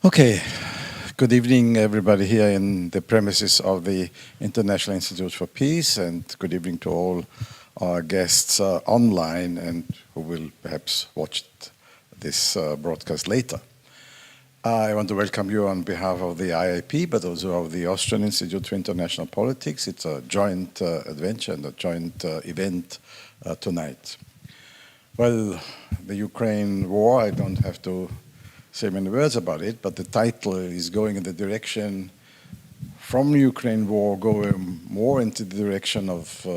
Okay, good evening everybody here in the premises of the International Institute for Peace, and good evening to all our guests online and who will perhaps watch this broadcast later. I want to welcome you on behalf of the IIP, but also of the Austrian Institute for International Politics. It's a joint adventure and a joint event tonight. Well, the Ukraine war, I don't have to say many words about it, but the title is going in the direction from Ukraine war, going more into the direction of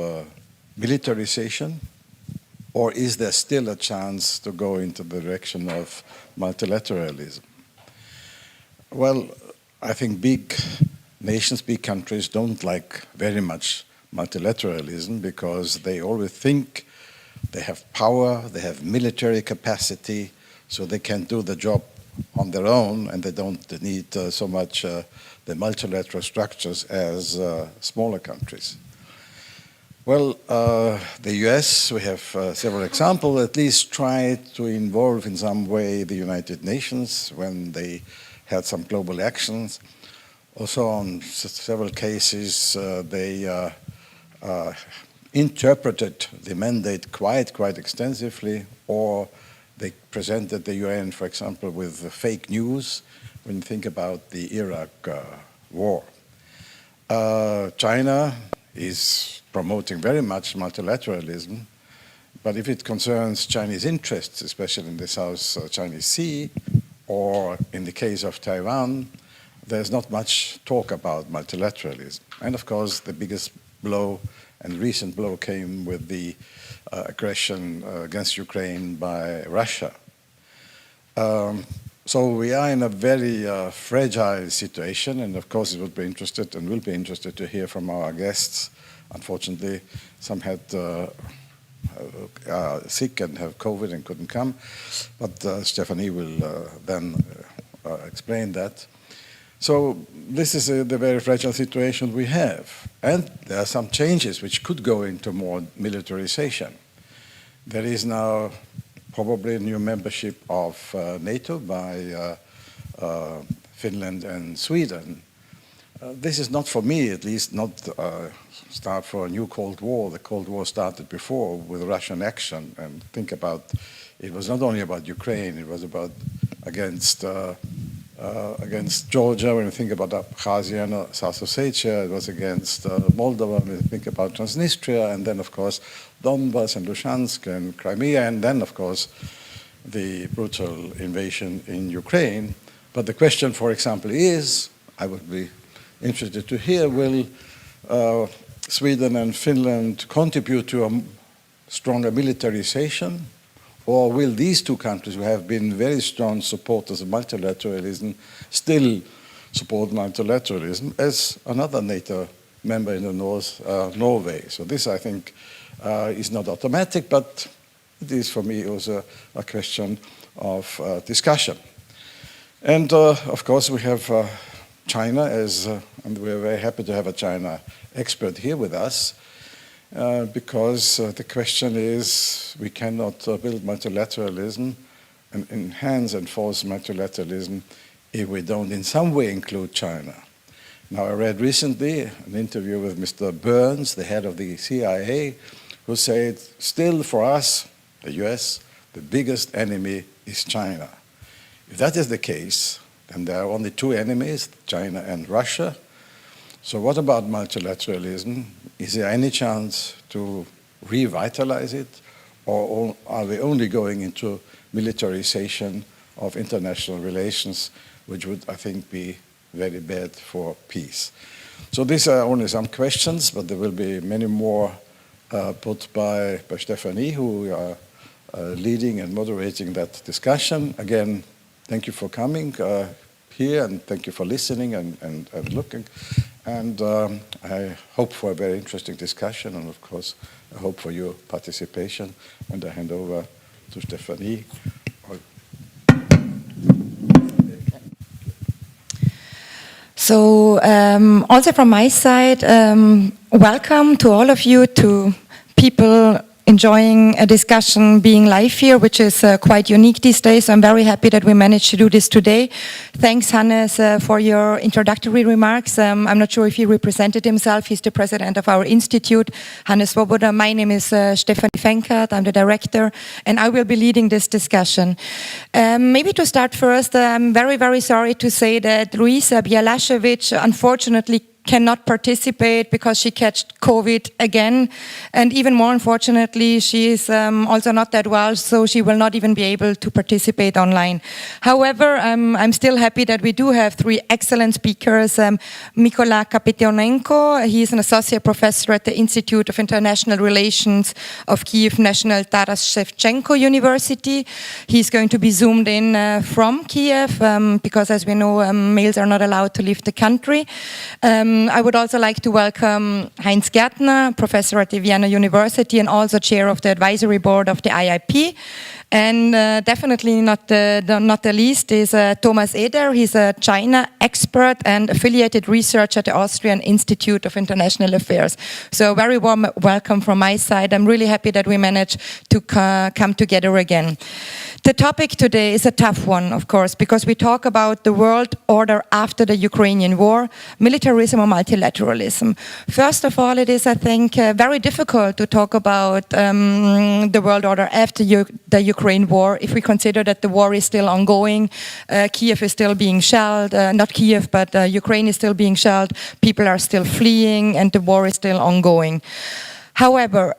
militarization, or is there still a chance to go into the direction of multilateralism? Well, I think big nations, big countries don't like very much multilateralism because they always think they have power, they have military capacity, so they can do the job on their own, and they don't need so much the multilateral structures as smaller countries. Well, the US, we have several examples, at least tried to involve in some way the United Nations when they had some global actions. Also, on several cases, they interpreted the mandate quite extensively, or they presented the UN, for example, with fake news when you think about the Iraq war. China is promoting very much multilateralism, but if it concerns Chinese interests, especially in the South China Sea, or in the case of Taiwan, there's not much talk about multilateralism. And of course, the biggest blow and recent blow came with the aggression against Ukraine by Russia. So we are in a very fragile situation, and of course it would be interested and will be interested to hear from our guests. Unfortunately, some had sick and have COVID and couldn't come, but Stephanie will then explain that. So this is the very fragile situation we have. And there are some changes which could go into more militarization. There is now probably a new membership of NATO by Finland and Sweden. This is not, for me at least, not start for a new Cold War. The Cold War started before with Russian action. And think about, it was not only about Ukraine, it was about against Georgia, when we think about Abkhazia and South Ossetia, it was against Moldova, when we think about Transnistria, and then, of course, Donbass and Luhansk and Crimea, and then, of course, the brutal invasion in Ukraine. But the question, for example, is, I would be interested to hear, will Sweden and Finland contribute to a stronger militarization? Or will these two countries, who have been very strong supporters of multilateralism, still support multilateralism as another NATO member in the north, Norway? So this, I think, is not automatic, but it is for me also a question of discussion. And of course, we have China as, and we're very happy to have a China expert here with us. Because the question is, we cannot build multilateralism and enhance and force multilateralism if we don't in some way include China. Now, I read recently an interview with Mr. Burns, the head of the CIA, who said, still for us, the US, the biggest enemy is China. If that is the case, then there are only two enemies, China and Russia. So what about multilateralism? Is there any chance to revitalize it, or are we only going into militarization of international relations, which would, I think, be very bad for peace? So these are only some questions, but there will be many more put by Stephanie, who are leading and moderating that discussion. Again, thank you for coming here, and thank you for listening and looking. And I hope for a very interesting discussion, and of course, I hope for your participation. And I hand over to Stephanie. So also from my side, welcome to all of you, to people enjoying a discussion being live here, which is quite unique these days. I'm very happy that we managed to do this today. Thanks, Hannes, for your introductory remarks. I'm not sure if he represented himself. He's the president of our institute, Hannes SWOBODA. My name is Stephanie FENKART. I'm the director, and I will be leading this discussion. Maybe to start first, I'm very, very sorry to say that LUIZA BIALASIEWICZ unfortunately cannot participate because she catched COVID again, and even more unfortunately she is also not that well, so she will not even be able to participate online. However, I'm still happy that we do have three excellent speakers. MYKOLA KAPITONENKO, he is an associate professor at the Institute of International Relations of Kyiv National Taras Shevchenko University. He's going to be zoomed in from Kyiv because, as we know, males are not allowed to leave the country. I would also like to welcome HEINZ GÄRTNER, professor at the Vienna University and also chair of the advisory board of the IIP. And definitely not the least is Thomas Eder. He's a China expert and affiliated researcher at the Austrian Institute of International Affairs. So a very warm welcome from my side. I'm really happy that we managed to come together again. The topic today is a tough one, of course, because we talk about the world order after the Ukrainian war, militarism or multilateralism. First of all, it is, I think, very difficult to talk about the world order after the Ukraine war, if we consider that the war is still ongoing, Kyiv is still being shelled, not Kyiv, but Ukraine is still being shelled, people are still fleeing, and the war is still ongoing. However,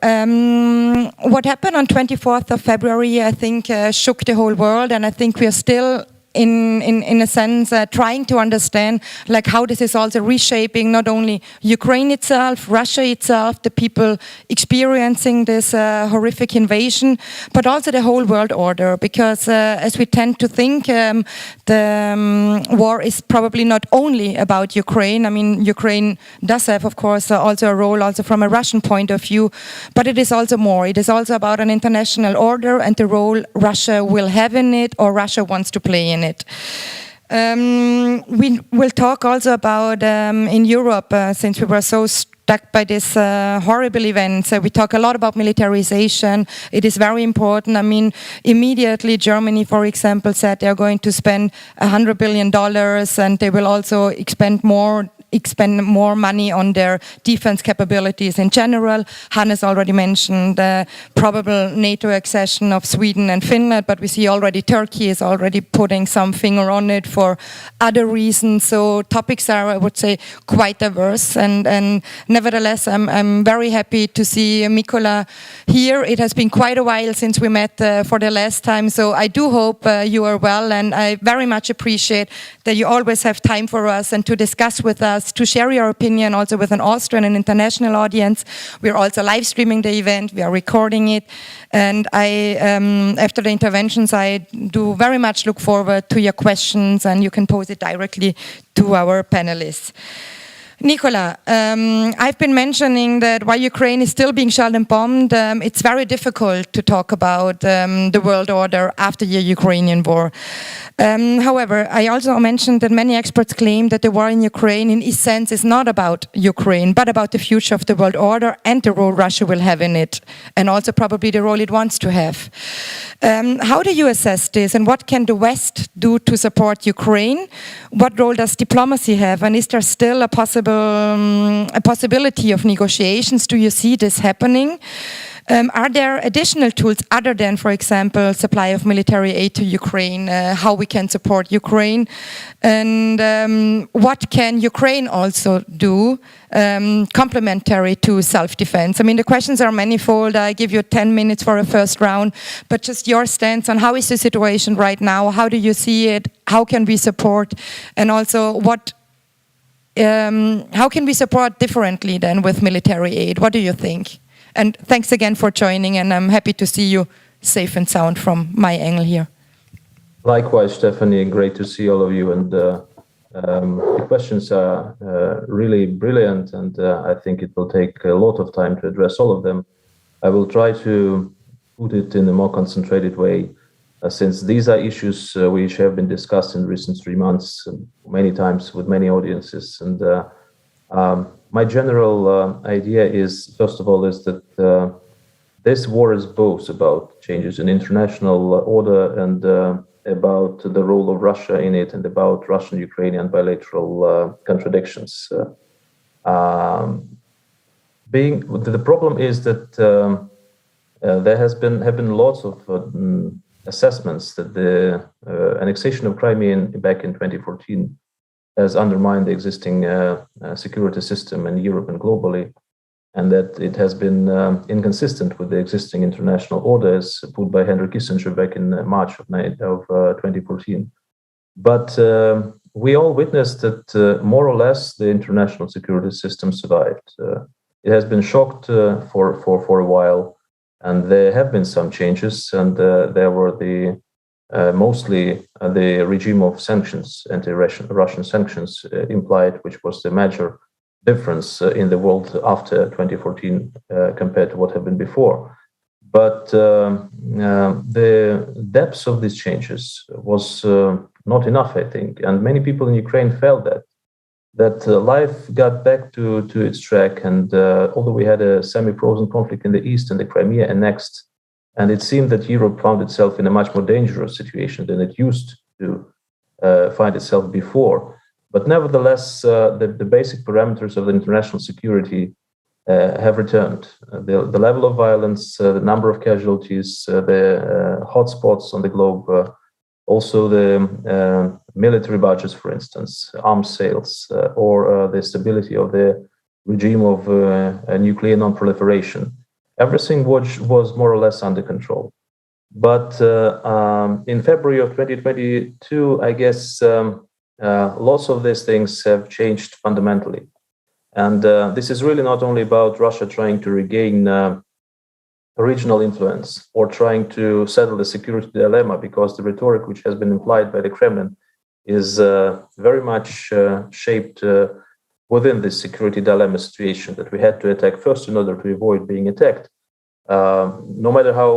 what happened on 24th of February, I think, shook the whole world, and I think we are still in a sense, trying to understand like how this is also reshaping not only Ukraine itself, Russia itself, the people experiencing this horrific invasion, but also the whole world order. Because as we tend to think, the war is probably not only about Ukraine. I mean, Ukraine does have, of course, also a role also from a Russian point of view, but it is also more. It is also about an international order and the role Russia will have in it or Russia wants to play in it. We will talk also about in Europe, since we were so stuck by this horrible event. So we talk a lot about militarization. It is very important. I mean, immediately Germany, for example, said they are going to spend $100 billion and they will also expend more money on their defense capabilities in general. Hannes already mentioned the probable NATO accession of Sweden and Finland, but we see already Turkey is already putting some finger on it for other reasons. So topics are, I would say, quite diverse. And nevertheless, I'm very happy to see MYKOLA here. It has been quite a while since we met for the last time. So I do hope you are well, and I very much appreciate that you always have time for us and to discuss with us, to share your opinion also with an Austrian and international audience. We're also live streaming the event, we are recording it, and I, after the interventions, I do very much look forward to your questions, and you can pose it directly to our panelists. Nicola, I've been mentioning that while Ukraine is still being shelled and bombed, it's very difficult to talk about the world order after the Ukrainian war. However, I also mentioned that many experts claim that the war in Ukraine in essence is not about Ukraine, but about the future of the world order and the role Russia will have in it, and also probably the role it wants to have. How do you assess this, and what can the West do to support Ukraine? What role does diplomacy have, and is there still a possibility of negotiations? Do you see this happening? Are there additional tools other than, for example, supply of military aid to Ukraine, how we can support Ukraine? And what can Ukraine also do complementary to self-defense? I mean, the questions are manifold. I give you 10 minutes for a first round, but just your stance on how is the situation right now? How do you see it? How can we support? And also, how can we support differently than with military aid? What do you think? And thanks again for joining, and I'm happy to see you safe and sound from my angle here. Likewise, Stephanie, great to see all of you. And the questions are really brilliant, and I think it will take a lot of time to address all of them. I will try to put it in a more concentrated way, since these are issues which have been discussed in recent 3 months many times with many audiences. And my general idea is, first of all, is that this war is both about changes in international order and about the role of Russia in it, and about Russian-Ukrainian bilateral contradictions. The problem is that there have been lots of assessments that the annexation of Crimea back in 2014 has undermined the existing security system in Europe and globally, and that it has been inconsistent with the existing international orders put by Henry Kissinger back in March of 2014. But we all witnessed that more or less the international security system survived. It has been shocked for a while, and there have been some changes, and there were the mostly the regime of sanctions, anti-Russian sanctions implied, which was the major difference in the world after 2014 compared to what had been before. But the depths of these changes was not enough, I think, and many people in Ukraine felt that life got back to its track, and although we had a semi-frozen conflict in the east and the Crimea annexed, and it seemed that Europe found itself in a much more dangerous situation than it used to find itself before. But nevertheless, the basic parameters of the international security have returned. The level of violence, the number of casualties, the hotspots on the globe, also the military budgets, for instance, arms sales, or the stability of the regime of nuclear non-proliferation. Everything was more or less under control. But in February of 2022, I guess lots of these things have changed fundamentally. And this is really not only about Russia trying to regain regional influence or trying to settle the security dilemma, because the rhetoric which has been implied by the Kremlin is very much shaped within this security dilemma situation, that we had to attack first in order to avoid being attacked. No matter how,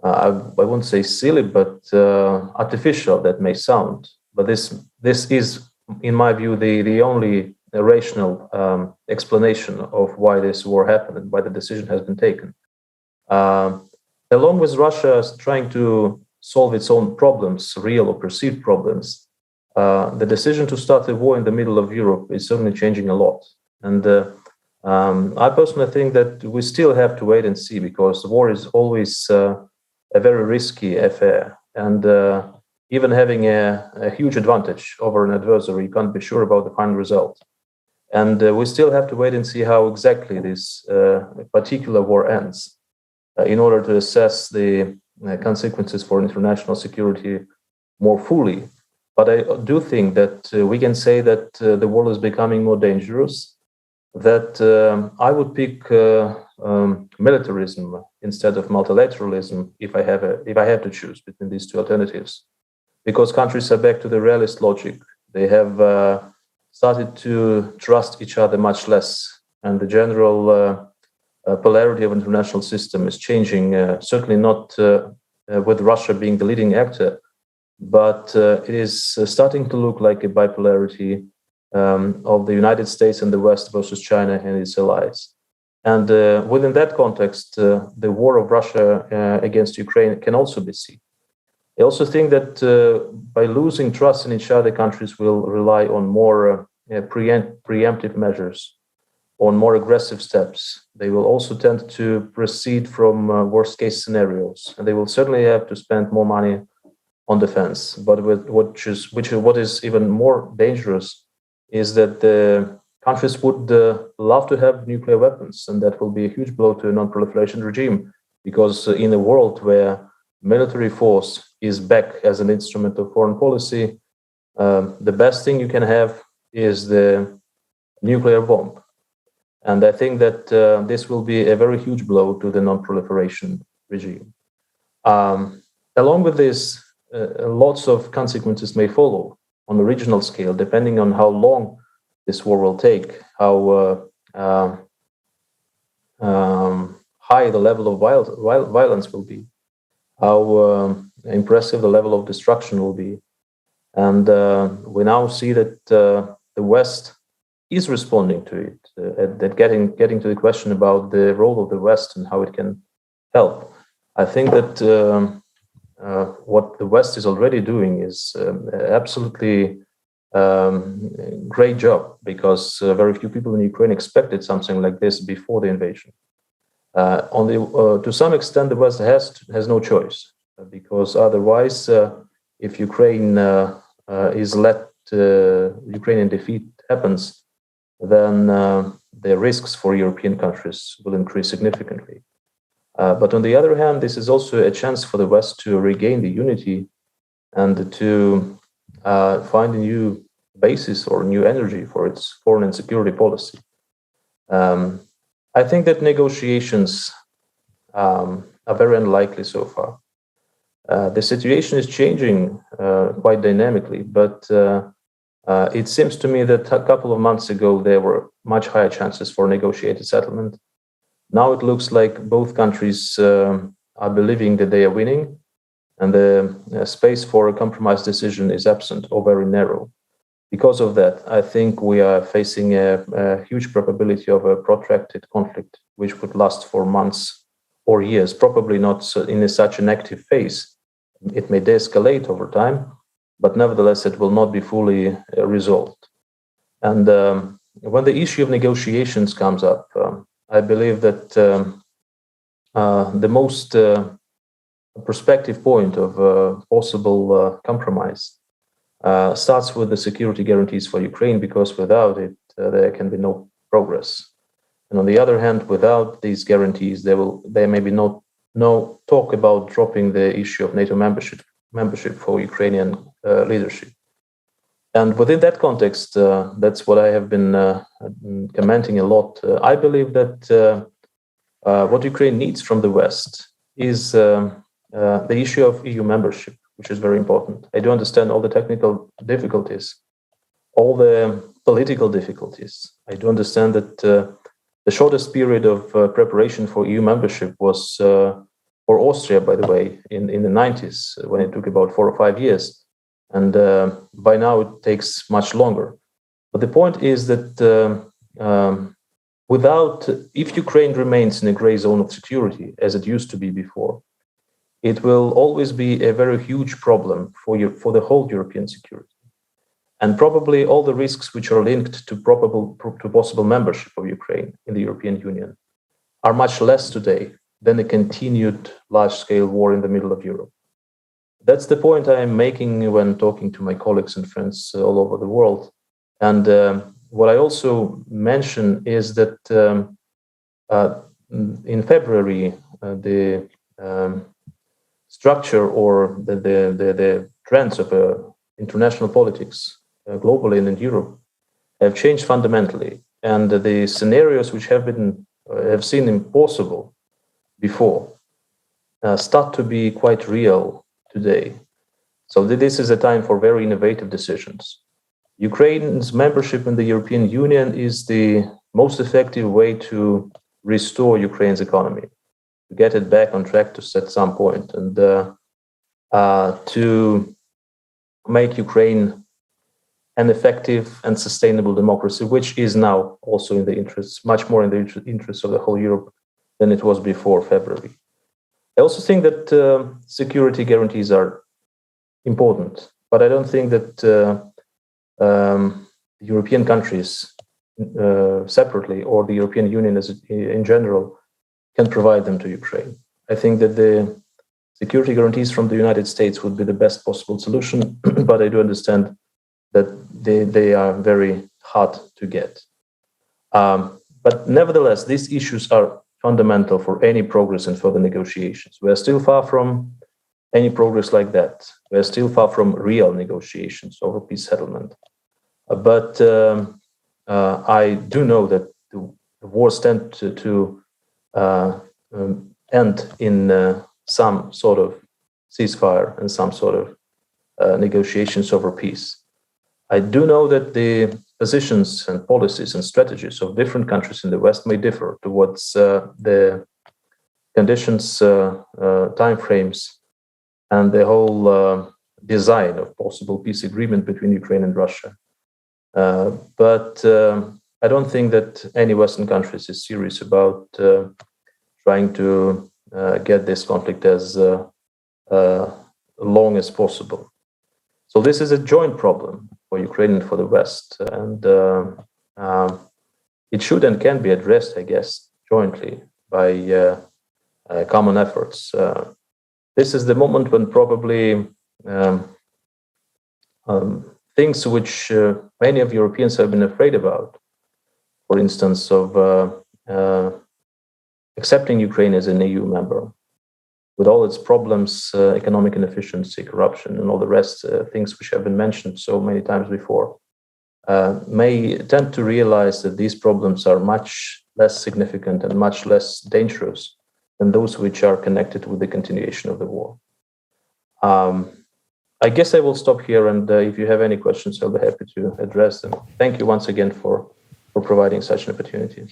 I won't say silly, but artificial that may sound, but this is, in my view, the only rational explanation of why this war happened and why the decision has been taken. Along with Russia trying to solve its own problems, real or perceived problems, the decision to start a war in the middle of Europe is certainly changing a lot. And I personally think that we still have to wait and see, because the war is always a very risky affair. And even having a huge advantage over an adversary, you can't be sure about the final result. And we still have to wait and see how exactly this particular war ends in order to assess the consequences for international security more fully. But I do think that we can say that the world is becoming more dangerous, that I would pick militarism instead of multilateralism if I have to choose between these two alternatives, because countries are back to the realist logic. They have started to trust each other much less, and the general polarity of international system is changing, certainly not with Russia being the leading actor, but it is starting to look like a bipolarity of the United States and the West versus China and its allies. And within that context, the war of Russia against Ukraine can also be seen. I also think that by losing trust in each other, countries will rely on more preemptive measures, on more aggressive steps. They will also tend to proceed from worst-case scenarios, and they will certainly have to spend more money on defense. But what is even more dangerous is that the countries would love to have nuclear weapons, and that will be a huge blow to a non-proliferation regime, because in a world where military force is back as an instrument of foreign policy, the best thing you can have is the nuclear bomb. And I think that this will be a very huge blow to the non-proliferation regime. Along with this, lots of consequences may follow on a regional scale, depending on how long this war will take, how high the level of violence will be, how impressive the level of destruction will be. And we now see that the West is responding to it, that getting to the question about the role of the West and how it can help. I think that what the West is already doing is absolutely great job, because very few people in Ukraine expected something like this before the invasion. To some extent, the West has no choice, because otherwise, if Ukraine is let Ukrainian defeat happens, then the risks for European countries will increase significantly. But on the other hand, this is also a chance for the West to regain the unity and to find a new basis or new energy for its foreign and security policy. I think that negotiations are very unlikely so far. The situation is changing quite dynamically, but it seems to me that a couple of months ago there were much higher chances for negotiated settlement. Now it looks like both countries are believing that they are winning, and the space for a compromise decision is absent or very narrow. Because of that, I think we are facing a huge probability of a protracted conflict, which would last for months or years, probably not in such an active phase. It may de-escalate over time, but nevertheless, it will not be fully resolved. And when the issue of negotiations comes up, I believe that the most perspective point of possible compromise starts with the security guarantees for Ukraine, because without it, there can be no progress. And on the other hand, without these guarantees, there may be no talk about dropping the issue of NATO membership for Ukrainian leadership. And within that context, that's what I have been commenting a lot. I believe that what Ukraine needs from the West is the issue of EU membership, which is very important. I do understand all the technical difficulties, all the political difficulties. I do understand that the shortest period of preparation for EU membership was for Austria, by the way, in the 90s, when it took about 4 or 5 years. And by now it takes much longer. But the point is that if Ukraine remains in a gray zone of security, as it used to be before, it will always be a very huge problem for the whole European security. And probably all the risks which are linked to possible membership of Ukraine in the European Union are much less today than a continued large-scale war in the middle of Europe. That's the point I am making when talking to my colleagues and friends all over the world. And what I also mention is that in February, the structure or the trends of international politics globally and in Europe have changed fundamentally. And the scenarios which have seemed impossible before start to be quite real today. So this is a time for very innovative decisions. Ukraine's membership in the European Union is the most effective way to restore Ukraine's economy, to get it back on track at some point, and to make Ukraine an effective and sustainable democracy, which is now also in the interests, much more in the interests of the whole Europe than it was before February. I also think that security guarantees are important, but I don't think that European countries separately or the European Union in general can provide them to Ukraine. I think that the security guarantees from the United States would be the best possible solution, but I do understand that they are very hard to get. But nevertheless, these issues are fundamental for any progress in further negotiations. We are still far from any progress like that. We are still far from real negotiations over peace settlement. But I do know that the wars tend to end in some sort of ceasefire and some sort of negotiations over peace. I do know that the positions and policies and strategies of different countries in the West may differ towards the conditions, timeframes, and the whole design of possible peace agreement between Ukraine and Russia. But I don't think that any Western countries is serious about trying to get this conflict as long as possible. So this is a joint problem for Ukraine and for the West, and it should and can be addressed, I guess, jointly by common efforts. This is the moment when probably things which many of Europeans have been afraid about, for instance, of accepting Ukraine as an EU member, with all its problems, economic inefficiency, corruption, and all the rest, things which have been mentioned so many times before, may tend to realize that these problems are much less significant and much less dangerous than those which are connected with the continuation of the war. I guess I will stop here, and if you have any questions, I'll be happy to address them. Thank you once again for providing such an opportunity.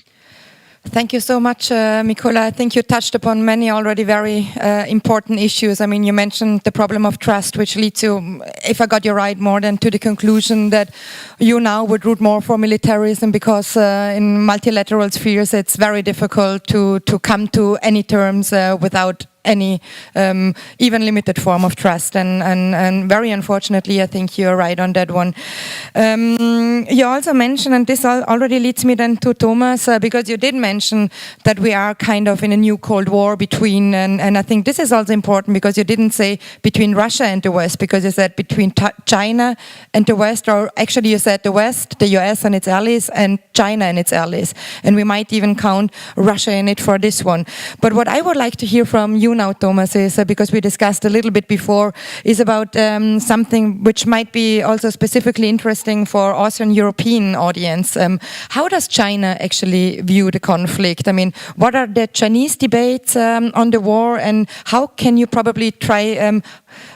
Thank you so much, MYKOLA. I think you touched upon many already very important issues. I mean, you mentioned the problem of trust, which leads you, if I got you right, more than to the conclusion that you now would root more for militarism, because in multilateral spheres it's very difficult to come to any terms without any even limited form of trust, and very unfortunately I think you're right on that one. You also mentioned, and this already leads me then to Thomas, because you did mention that we are kind of in a new Cold War between, and I think this is also important because you didn't say between Russia and the West, because you said between China and the West, or actually you said the West, the US and its allies, and China and its allies, and we might even count Russia in it for this one. But what I would like to hear from you now, Thomas, is because we discussed a little bit before, is about something which might be also specifically interesting for Austrian European audience. How does China actually view the conflict? I mean, what are the Chinese debates on the war, and how can you probably try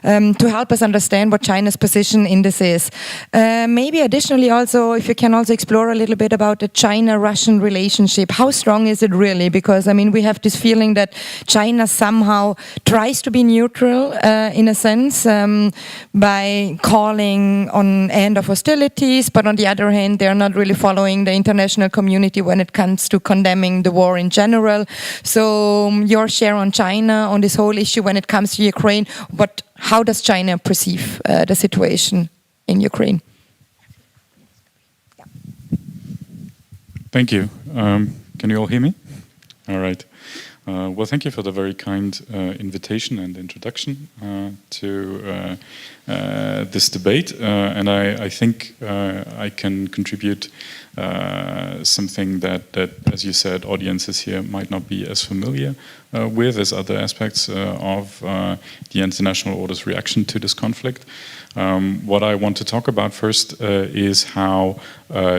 to help us understand what China's position in this is? Maybe additionally also, if you can also explore a little bit about the China-Russian relationship. How strong is it really? Because, I mean, we have this feeling that China somehow tries to be neutral in a sense by calling on end of hostilities, but on the other hand, they're not really following the international community when it comes to condemning the war in general. So your share on China, on this whole issue when it comes to Ukraine, how does China perceive the situation in Ukraine? Thank you. Can you all hear me? All right. Well, thank you for the very kind invitation and introduction to this debate. And I think I can contribute something that, as you said, audiences here might not be as familiar with as other aspects of the international order's reaction to this conflict. What I want to talk about first is how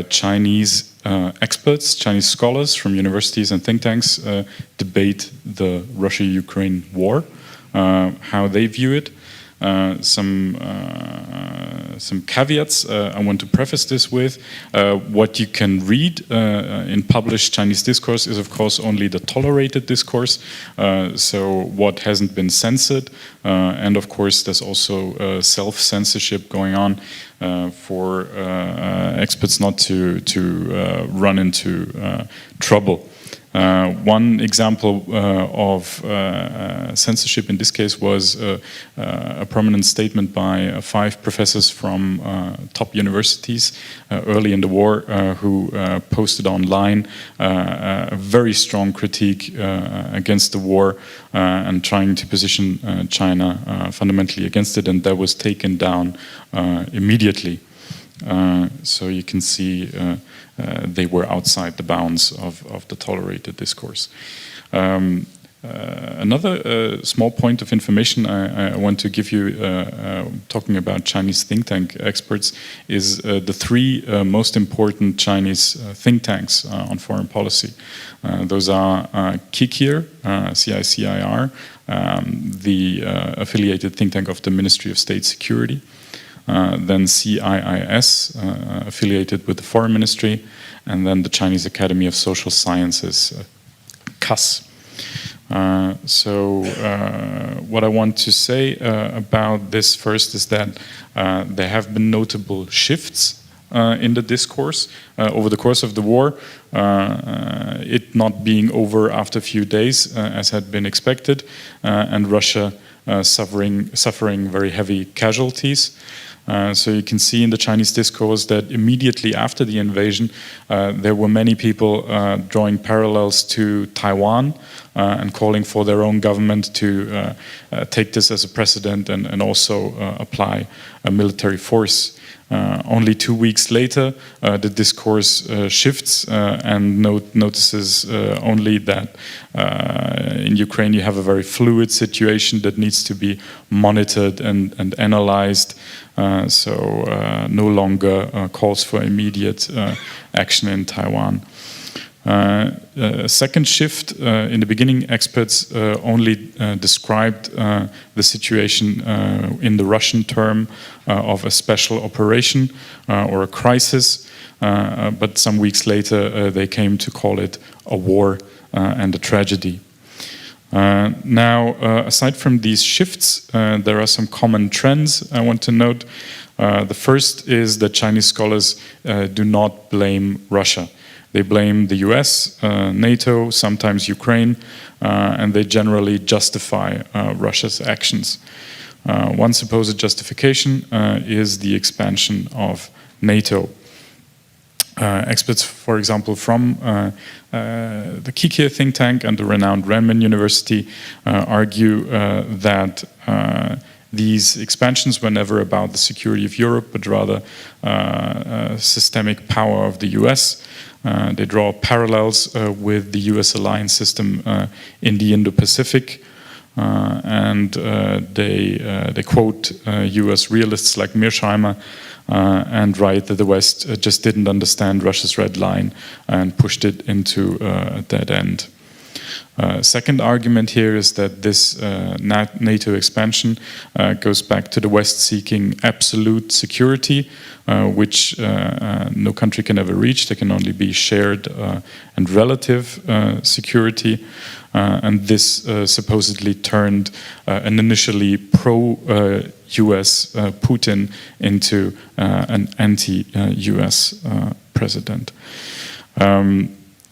Chinese experts, Chinese scholars from universities and think tanks debate the Russia-Ukraine war, how they view it. Some caveats I want to preface this with. What you can read in published Chinese discourse is, of course, only the tolerated discourse, so what hasn't been censored, and of course there's also self-censorship going on for experts not to run into trouble. One example of censorship in this case was a prominent statement by 5 professors from top universities early in the war who posted online a very strong critique against the war and trying to position China fundamentally against it, and that was taken down immediately. So you can see they were outside the bounds of the tolerated discourse. Another small point of information I want to give you, talking about Chinese think tank experts, is the 3 most important Chinese think tanks on foreign policy. Those are CICIR, CICIR, the affiliated think tank of the Ministry of State Security, then CIIS, affiliated with the Foreign Ministry, and then the Chinese Academy of Social Sciences, CAS. So what I want to say about this first is that there have been notable shifts in the discourse over the course of the war, it not being over after a few days, as had been expected, and Russia suffering very heavy casualties. So you can see in the Chinese discourse that immediately after the invasion, there were many people drawing parallels to Taiwan and calling for their own government to take this as a precedent and also apply a military force. Only 2 weeks later, the discourse shifts and notices only that in Ukraine you have a very fluid situation that needs to be monitored and analyzed. So no longer calls for immediate action in Taiwan. A second shift, in the beginning experts only described the situation in the Russian term of a special operation or a crisis, but some weeks later they came to call it a war and a tragedy. Now, aside from these shifts, there are some common trends I want to note. The first is that Chinese scholars do not blame Russia. They blame the US, NATO, sometimes Ukraine, and they generally justify Russia's actions. One supposed justification is the expansion of NATO. Experts, for example, from the Kyiv think tank and the renowned Renmin University argue that these expansions were never about the security of Europe, but rather systemic power of the US. They draw parallels with the US alliance system in the Indo-Pacific, and they quote US realists like Mearsheimer and write that the West just didn't understand Russia's red line and pushed it into a dead end. Second argument here is that this NATO expansion goes back to the West seeking absolute security, which no country can ever reach. There can only be shared and relative security. And this supposedly turned an initially pro-US Putin into an anti-US president.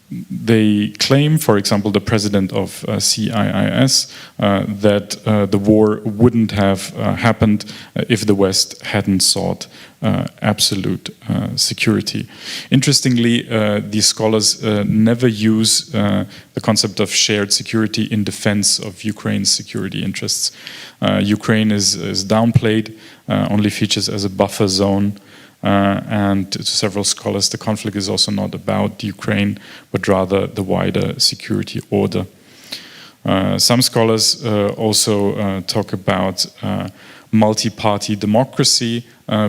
They claim, for example, the president of CIIS, that the war wouldn't have happened if the West hadn't sought absolute security. Interestingly, these scholars never use the concept of shared security in defense of Ukraine's security interests. Ukraine is downplayed, only features as a buffer zone. And to several scholars, the conflict is also not about Ukraine, but rather the wider security order. Some scholars also talk about multi-party democracy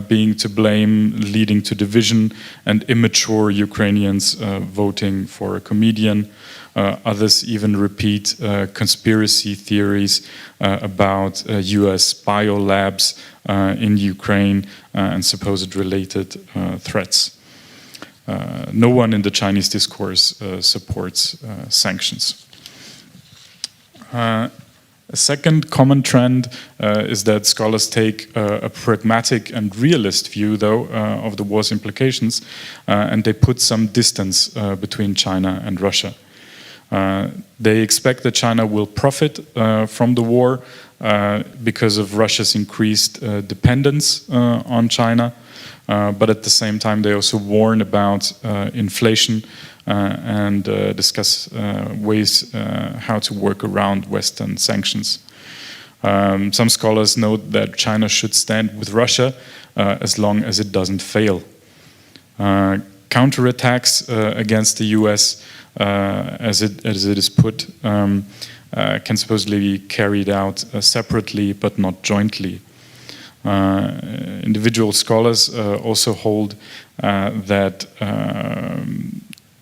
being to blame, leading to division, and immature Ukrainians voting for a comedian. Others even repeat conspiracy theories about US biolabs in Ukraine and supposed related threats. No one in the Chinese discourse supports sanctions. A second common trend is that scholars take a pragmatic and realist view, though, of the war's implications, and they put some distance between China and Russia. They expect that China will profit from the war because of Russia's increased dependence on China, but at the same time they also warn about inflation and discuss ways how to work around Western sanctions. Some scholars note that China should stand with Russia as long as it doesn't fail. Counterattacks against the US, as it is put, can supposedly be carried out separately but not jointly. Individual scholars also hold that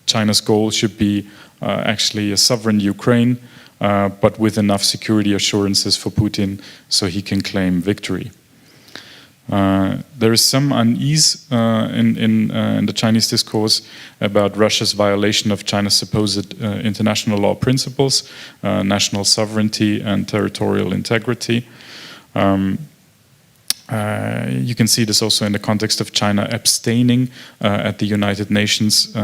China's goal should be actually a sovereign Ukraine, but with enough security assurances for Putin so he can claim victory. There is some unease in the Chinese discourse about Russia's violation of China's supposed international law principles, national sovereignty and territorial integrity. You can see this also in the context of China abstaining at the United Nations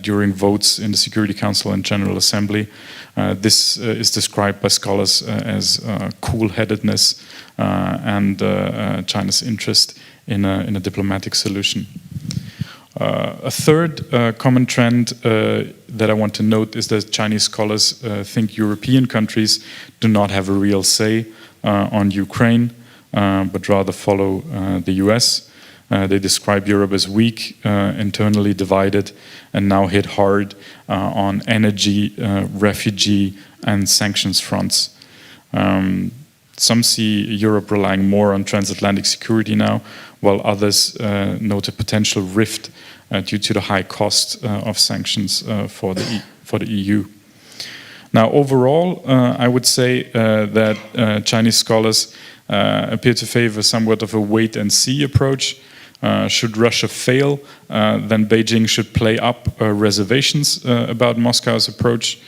during votes in the Security Council and General Assembly. This is described by scholars as cool-headedness and China's interest in a diplomatic solution. A third common trend that I want to note is that Chinese scholars think European countries do not have a real say on Ukraine, but rather follow the US. They describe Europe as weak, internally divided, and now hit hard on energy, refugee, and sanctions fronts. Some see Europe relying more on transatlantic security now, while others note a potential rift due to the high cost of sanctions for the EU. Now, overall, I would say that Chinese scholars appear to favor somewhat of a wait-and-see approach. Should Russia fail, then Beijing should play up reservations about Moscow's approach.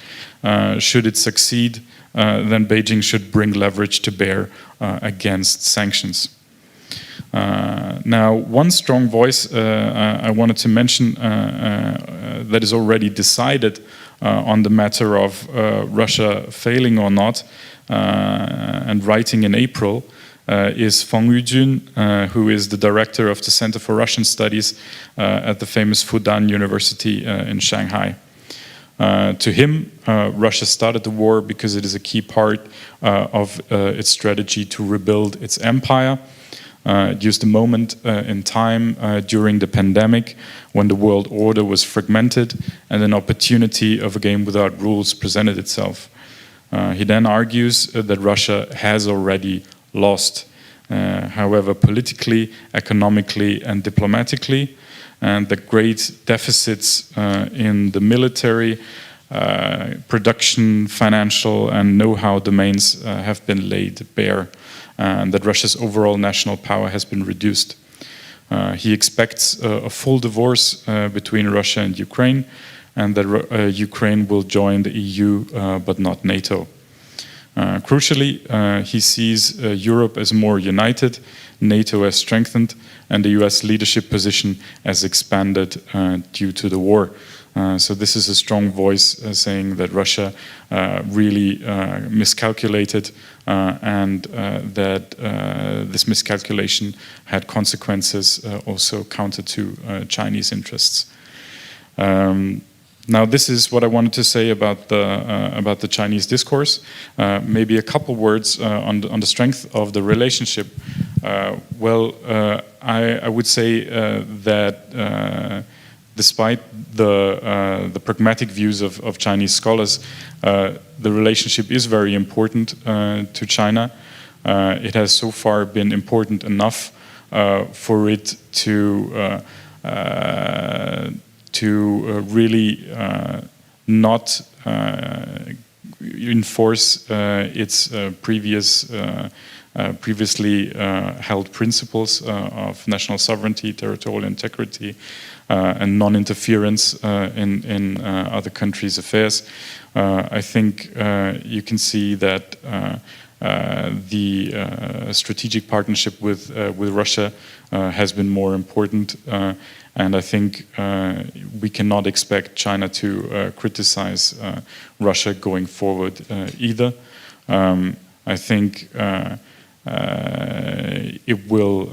Should it succeed, then Beijing should bring leverage to bear against sanctions. Now, one strong voice I wanted to mention that is already decided on the matter of Russia failing or not, and writing in April, is Feng Yujun, who is the director of the Center for Russian Studies at the famous Fudan University in Shanghai. To him, Russia started the war because it is a key part of its strategy to rebuild its empire. It used a moment in time during the pandemic when the world order was fragmented and an opportunity of a game without rules presented itself. He then argues that Russia has already lost, however, politically, economically, and diplomatically, and the great deficits in the military, production, financial, and know-how domains have been laid bare, and that Russia's overall national power has been reduced. He expects a full divorce between Russia and Ukraine, and that Ukraine will join the EU but not NATO. Crucially, he sees Europe as more united, NATO as strengthened, and the US leadership position as expanded due to the war. So this is a strong voice saying that Russia really miscalculated and that this miscalculation had consequences also counter to Chinese interests. Now, this is what I wanted to say about the Chinese discourse. Maybe a couple words on the strength of the relationship. I would say that despite the pragmatic views of Chinese scholars, the relationship is very important to China. It has so far been important enough for it to really not enforce its previously held principles of national sovereignty, territorial integrity, and non-interference in other countries' affairs. I think you can see that the strategic partnership with Russia has been more important. And I think we cannot expect China to criticize Russia going forward either. I think it will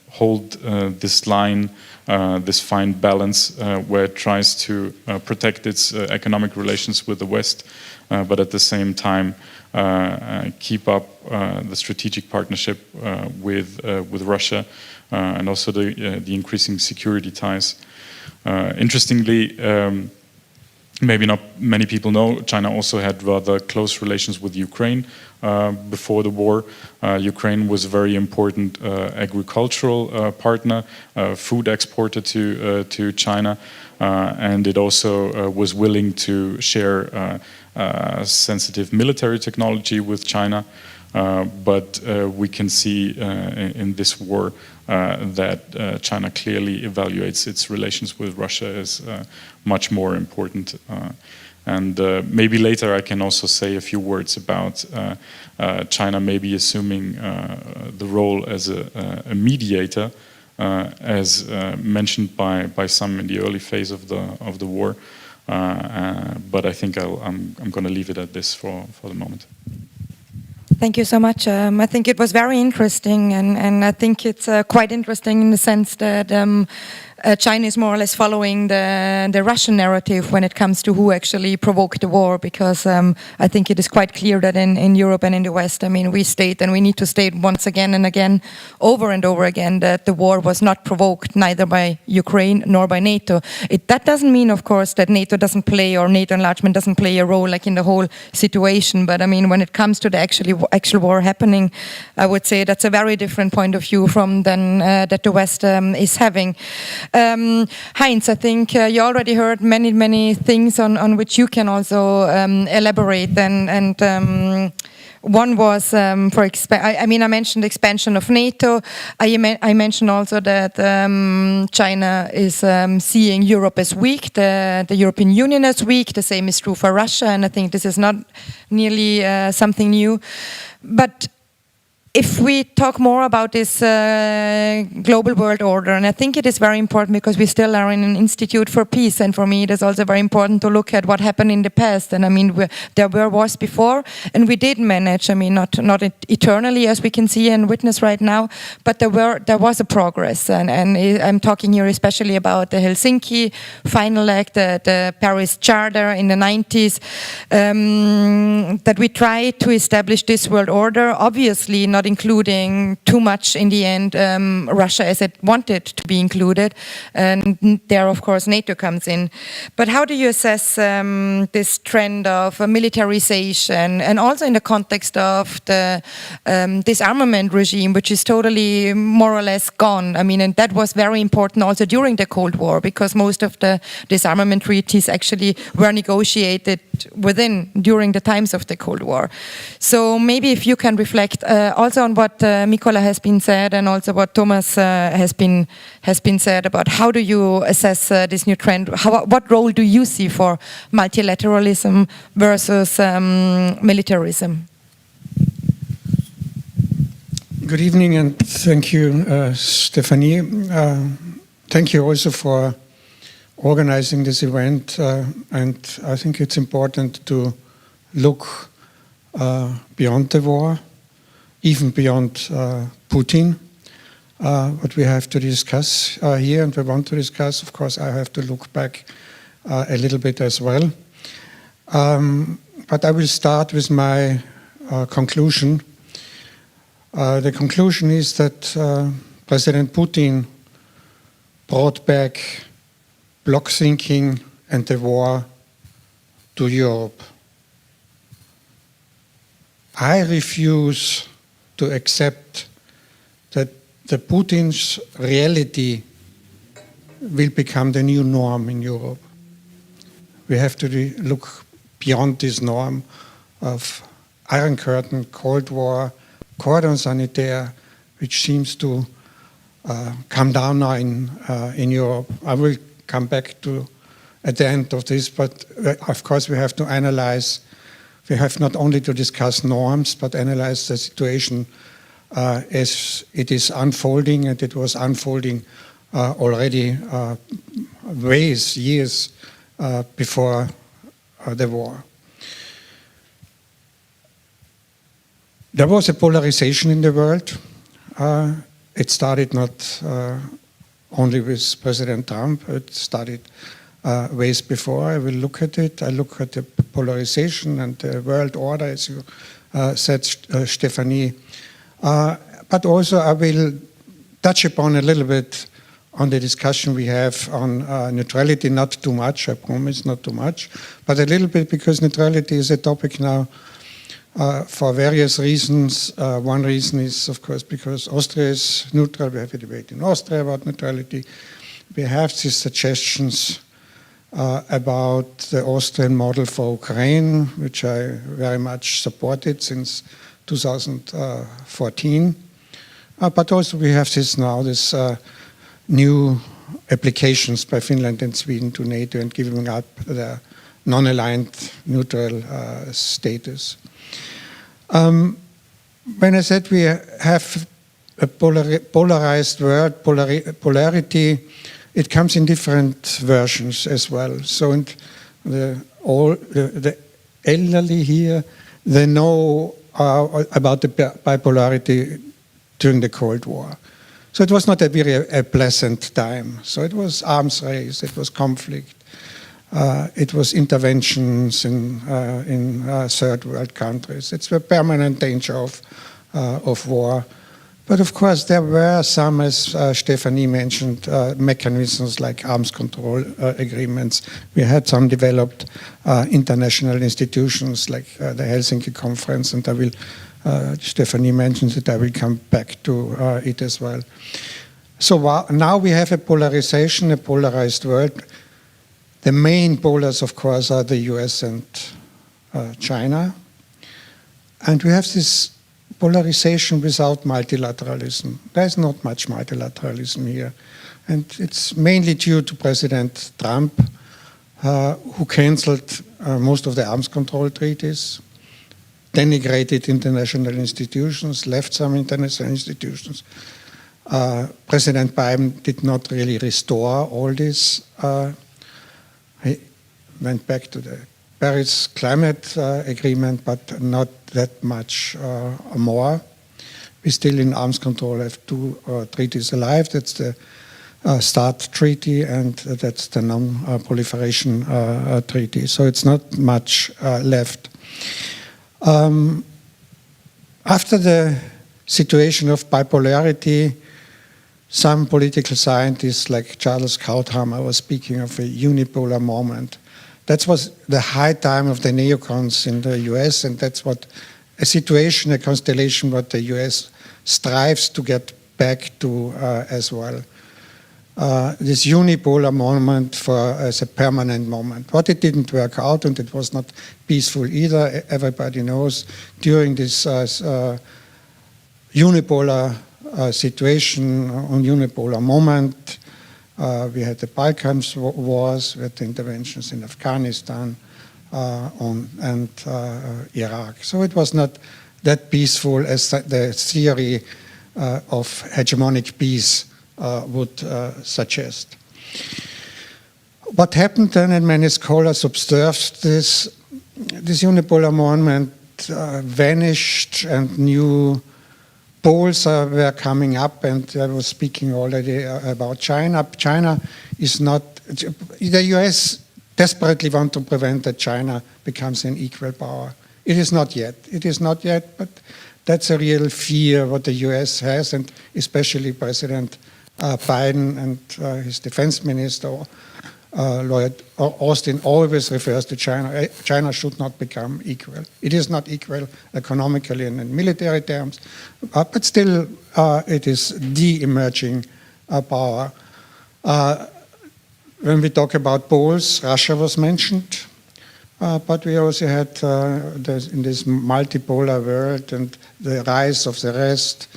hold this line, this fine balance, where it tries to protect its economic relations with the West, but at the same time keep up the strategic partnership with Russia. And also the increasing security ties. Interestingly, maybe not many people know, China also had rather close relations with Ukraine before the war. Ukraine was a very important agricultural partner, food exporter to China, and it also was willing to share sensitive military technology with China. But we can see in this war that China clearly evaluates its relations with Russia as much more important And maybe later I can also say a few words about China maybe assuming the role as a mediator, as mentioned by some in the early phase of the war. But I think I'm going to leave it at this for the moment. Thank you so much. I think it was very interesting, and I think it's quite interesting in the sense that China is more or less following the Russian narrative when it comes to who actually provoked the war, because I think it is quite clear that in Europe and in the West, I mean, we state, and we need to state once again and again, over and over again, that the war was not provoked neither by Ukraine nor by NATO. That doesn't mean, of course, that NATO doesn't play, or NATO enlargement doesn't play a role like in the whole situation, but I mean, when it comes to the actual war happening, I would say that's a very different point of view from than that the West is having. Heinz, I think you already heard many things on which you can also elaborate, and one was I mentioned expansion of NATO. I mentioned also that China is seeing Europe as weak, the European Union as weak. The same is true for Russia, and I think this is not nearly something new. But if we talk more about this global world order, and I think it is very important because we still are in an institute for peace, and for me it is also very important to look at what happened in the past. And I mean, there were wars before, and we did manage, I mean, not eternally as we can see and witness right now, but there was a progress. And I'm talking here especially about the Helsinki Final Act, the Paris Charter in the 90s, that we tried to establish this world order, obviously not including too much in the end Russia as it wanted to be included, and there of course NATO comes in. But how do you assess this trend of militarization, and also in the context of the disarmament regime, which is totally more or less gone? I mean, and that was very important also during the Cold War, because most of the disarmament treaties actually were negotiated during the times of the Cold War. So maybe if you can reflect also on what MYKOLA has been said, and also what Thomas has been said about how do you assess this new trend? What role do you see for multilateralism versus militarism? Good evening, and thank you, Stephanie. Thank you also for organizing this event, and I think it's important to look beyond the war, even beyond Putin. What we have to discuss here, and we want to discuss, of course, I have to look back a little bit as well. But I will start with my conclusion. The conclusion is that President Putin brought back bloc thinking and the war to Europe. I refuse to accept that the Putin's reality will become the new norm in Europe. We have to look beyond this norm of Iron Curtain, Cold War, cordon sanitaire, which seems to come down now in Europe. I will come back to at the end of this, but of course we have to analyze. We have not only to discuss norms, but analyze the situation as it is unfolding, and it was unfolding already years before the war. There was a polarization in the world. It started not only with President Trump, it started ways before. I will look at it. I look at the polarization and the world order, as you said, Stephanie. But also I will touch upon a little bit on the discussion we have on neutrality, not too much, I promise, not too much, but a little bit, because neutrality is a topic now for various reasons. One reason is, of course, because Austria is neutral. We have a debate in Austria about neutrality. We have these suggestions about the Austrian model for Ukraine, which I very much supported since 2014. But also we have this new applications by Finland and Sweden to NATO and giving up their non-aligned neutral status. When I said we have a polarized world, polarity, it comes in different versions as well. So the elderly here, they know about the bipolarity during the Cold War. So it was not a very pleasant time. So it was arms race, it was conflict, it was interventions in third world countries. It's a permanent danger of war. But of course, there were some, as Stephanie mentioned, mechanisms like arms control agreements. We had some developed international institutions like the Helsinki Conference, and I will, Stephanie mentioned it, I will come back to it as well. So now we have a polarization, a polarized world. The main polars, of course, are the US and China. And we have this polarization without multilateralism. There's not much multilateralism here. And it's mainly due to President Trump, who cancelled most of the arms control treaties, denigrated international institutions, left some international institutions. President Biden did not really restore all this. He went back to the Paris Climate Agreement, but not that much more. We still in arms control have two treaties alive. That's the START Treaty and that's the Non-Proliferation Treaty. So it's not much left. After the situation of bipolarity, some political scientists like Charles Krauthammer was speaking of a unipolar moment. That was the high time of the neocons in the US, and that's what a situation, a constellation what the US strives to get back to as well. This unipolar moment as a permanent moment. What it didn't work out, and it was not peaceful either, everybody knows, during this unipolar situation, on unipolar moment, we had the Balkan wars, we had the interventions in Afghanistan and Iraq. So it was not that peaceful as the theory of hegemonic peace would suggest. What happened then, and many scholars observed this unipolar moment vanished and new poles were coming up, and I was speaking already about China. China is not, the US desperately want to prevent that China becomes an equal power. It is not yet. It is not yet, but that's a real fear what the US has, and especially President Biden and his defense minister, Lloyd Austin, always refers to China. China should not become equal. It is not equal economically and in military terms, but still it is the emerging power. When we talk about poles, Russia was mentioned, but we also had in this multipolar world and the rise of the rest,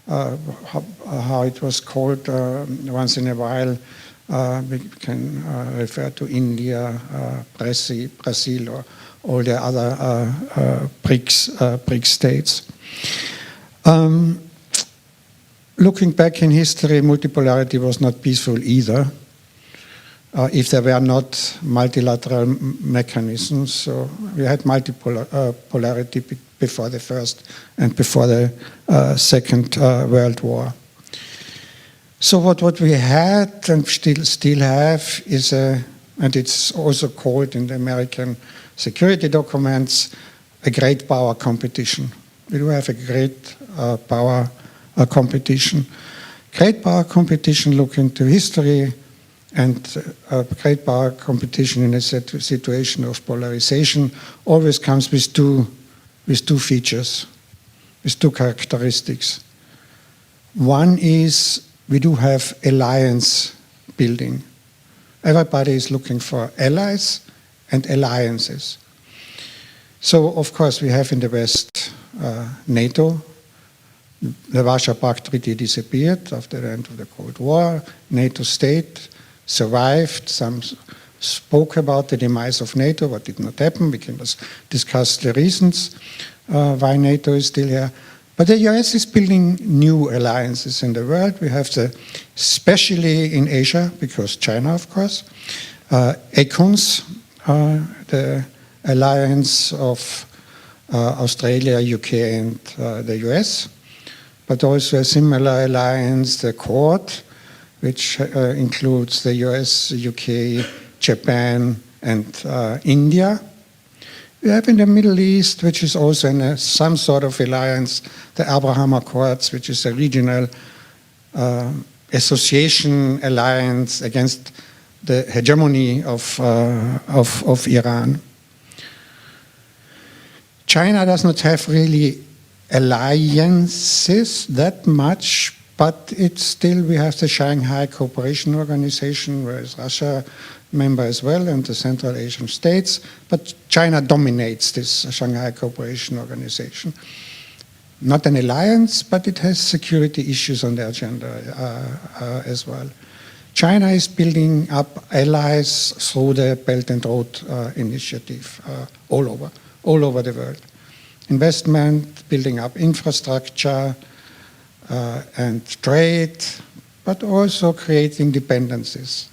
how it was called once in a while. We can refer to India, Brazil, or all the other BRICS states. Looking back in history, multipolarity was not peaceful either. If there were not multilateral mechanisms, so we had multipolarity before the First and before the Second World War. So what we had and still have is and it's also called in the American security documents, a great power competition. We do have a great power competition. Great power competition, look into history, and great power competition in a situation of polarization always comes with two features, with two characteristics. One is we do have alliance building. Everybody is looking for allies and alliances. So, of course, we have in the West NATO. The Warsaw Pact Treaty disappeared after the end of the Cold War. NATO stayed, survived. Some spoke about the demise of NATO, what did not happen. We can discuss the reasons why NATO is still here. But the US is building new alliances in the world. We have especially in Asia, because China, of course, ACONS, the alliance of Australia, UK, and the US, but also a similar alliance, the Quad, which includes the US, UK, Japan, and India. We have in the Middle East, which is also in some sort of alliance, the Abraham Accords, which is a regional association alliance against the hegemony of Iran. China does not have really alliances that much, but it's still, we have the Shanghai Cooperation Organization, where is Russia member as well, and the Central Asian states, but China dominates this Shanghai Cooperation Organization. Not an alliance, but it has security issues on the agenda as well. China is building up allies through the Belt and Road Initiative all over the world. Investment, building up infrastructure and trade, but also creating dependencies.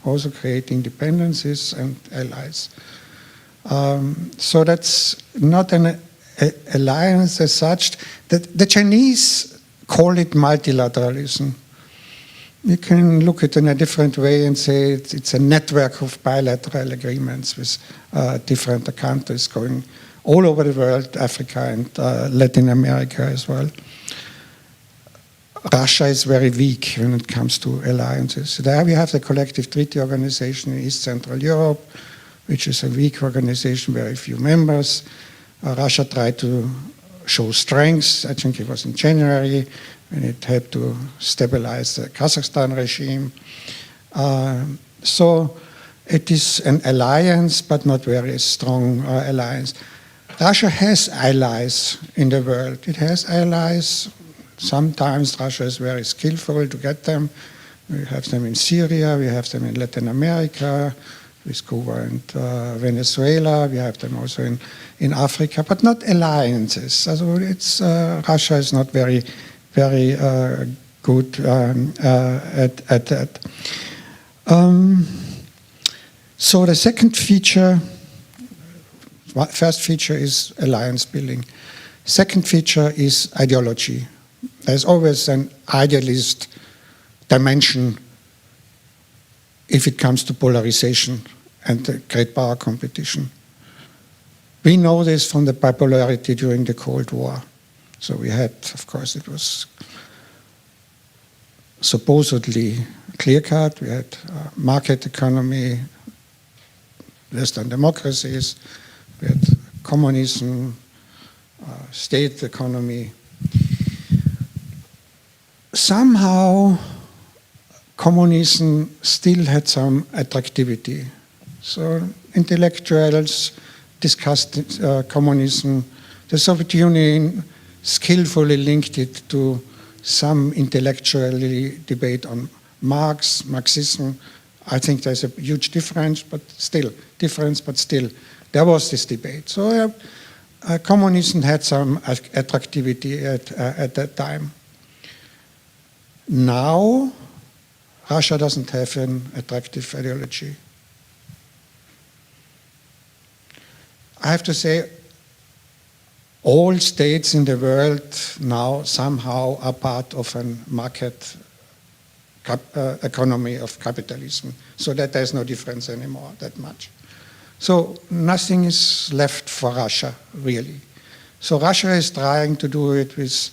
And allies. So that's not an alliance as such. The Chinese call it multilateralism. You can look at it in a different way and say it's a network of bilateral agreements with different countries going all over the world, Africa and Latin America as well. Russia is very weak when it comes to alliances. There we have the Collective Treaty Organization in East Central Europe, which is a weak organization, very few members. Russia tried to show strength. I think it was in January when it helped to stabilize the Kazakhstan regime. So it is an alliance, but not very strong alliance. Russia has allies in the world. It has allies. Sometimes Russia is very skillful to get them. We have them in Syria, we have them in Latin America, with Cuba and Venezuela. We have them also in Africa, but not alliances. So it's, Russia is not very good at that. So the second feature, first feature is alliance building. Second feature is ideology. There's always an idealist dimension if it comes to polarization and the great power competition. We know this from the bipolarity during the Cold War. So we had, of course, it was supposedly clear-cut. We had market economy, Western democracies, we had communism, state economy. Somehow, communism still had some attractivity. So intellectuals discussed communism. The Soviet Union skillfully linked it to some intellectual debate on Marxism. I think there's a huge difference, but still, there was this debate. So communism had some attractivity at that time. Now, Russia doesn't have an attractive ideology. I have to say, all states in the world now somehow are part of a market economy of capitalism, so that there's no difference anymore that much. So nothing is left for Russia, really. So Russia is trying to do it with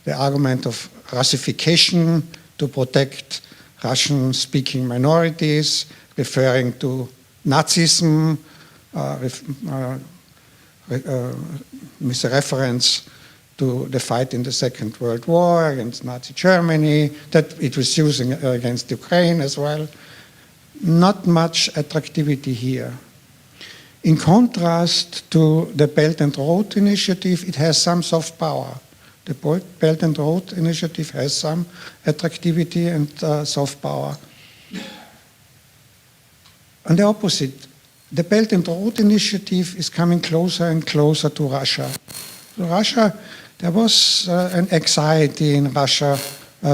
the argument of Russification to protect Russian-speaking minorities, referring to Nazism, with a reference to the fight in the Second World War against Nazi Germany, that it was using against Ukraine as well. Not much attractivity here. In contrast to the Belt and Road Initiative, it has some soft power. The Belt and Road Initiative has some attractivity and soft power. on the opposite, the Belt and Road Initiative is coming closer and closer to Russia. So Russia, there was an anxiety in Russia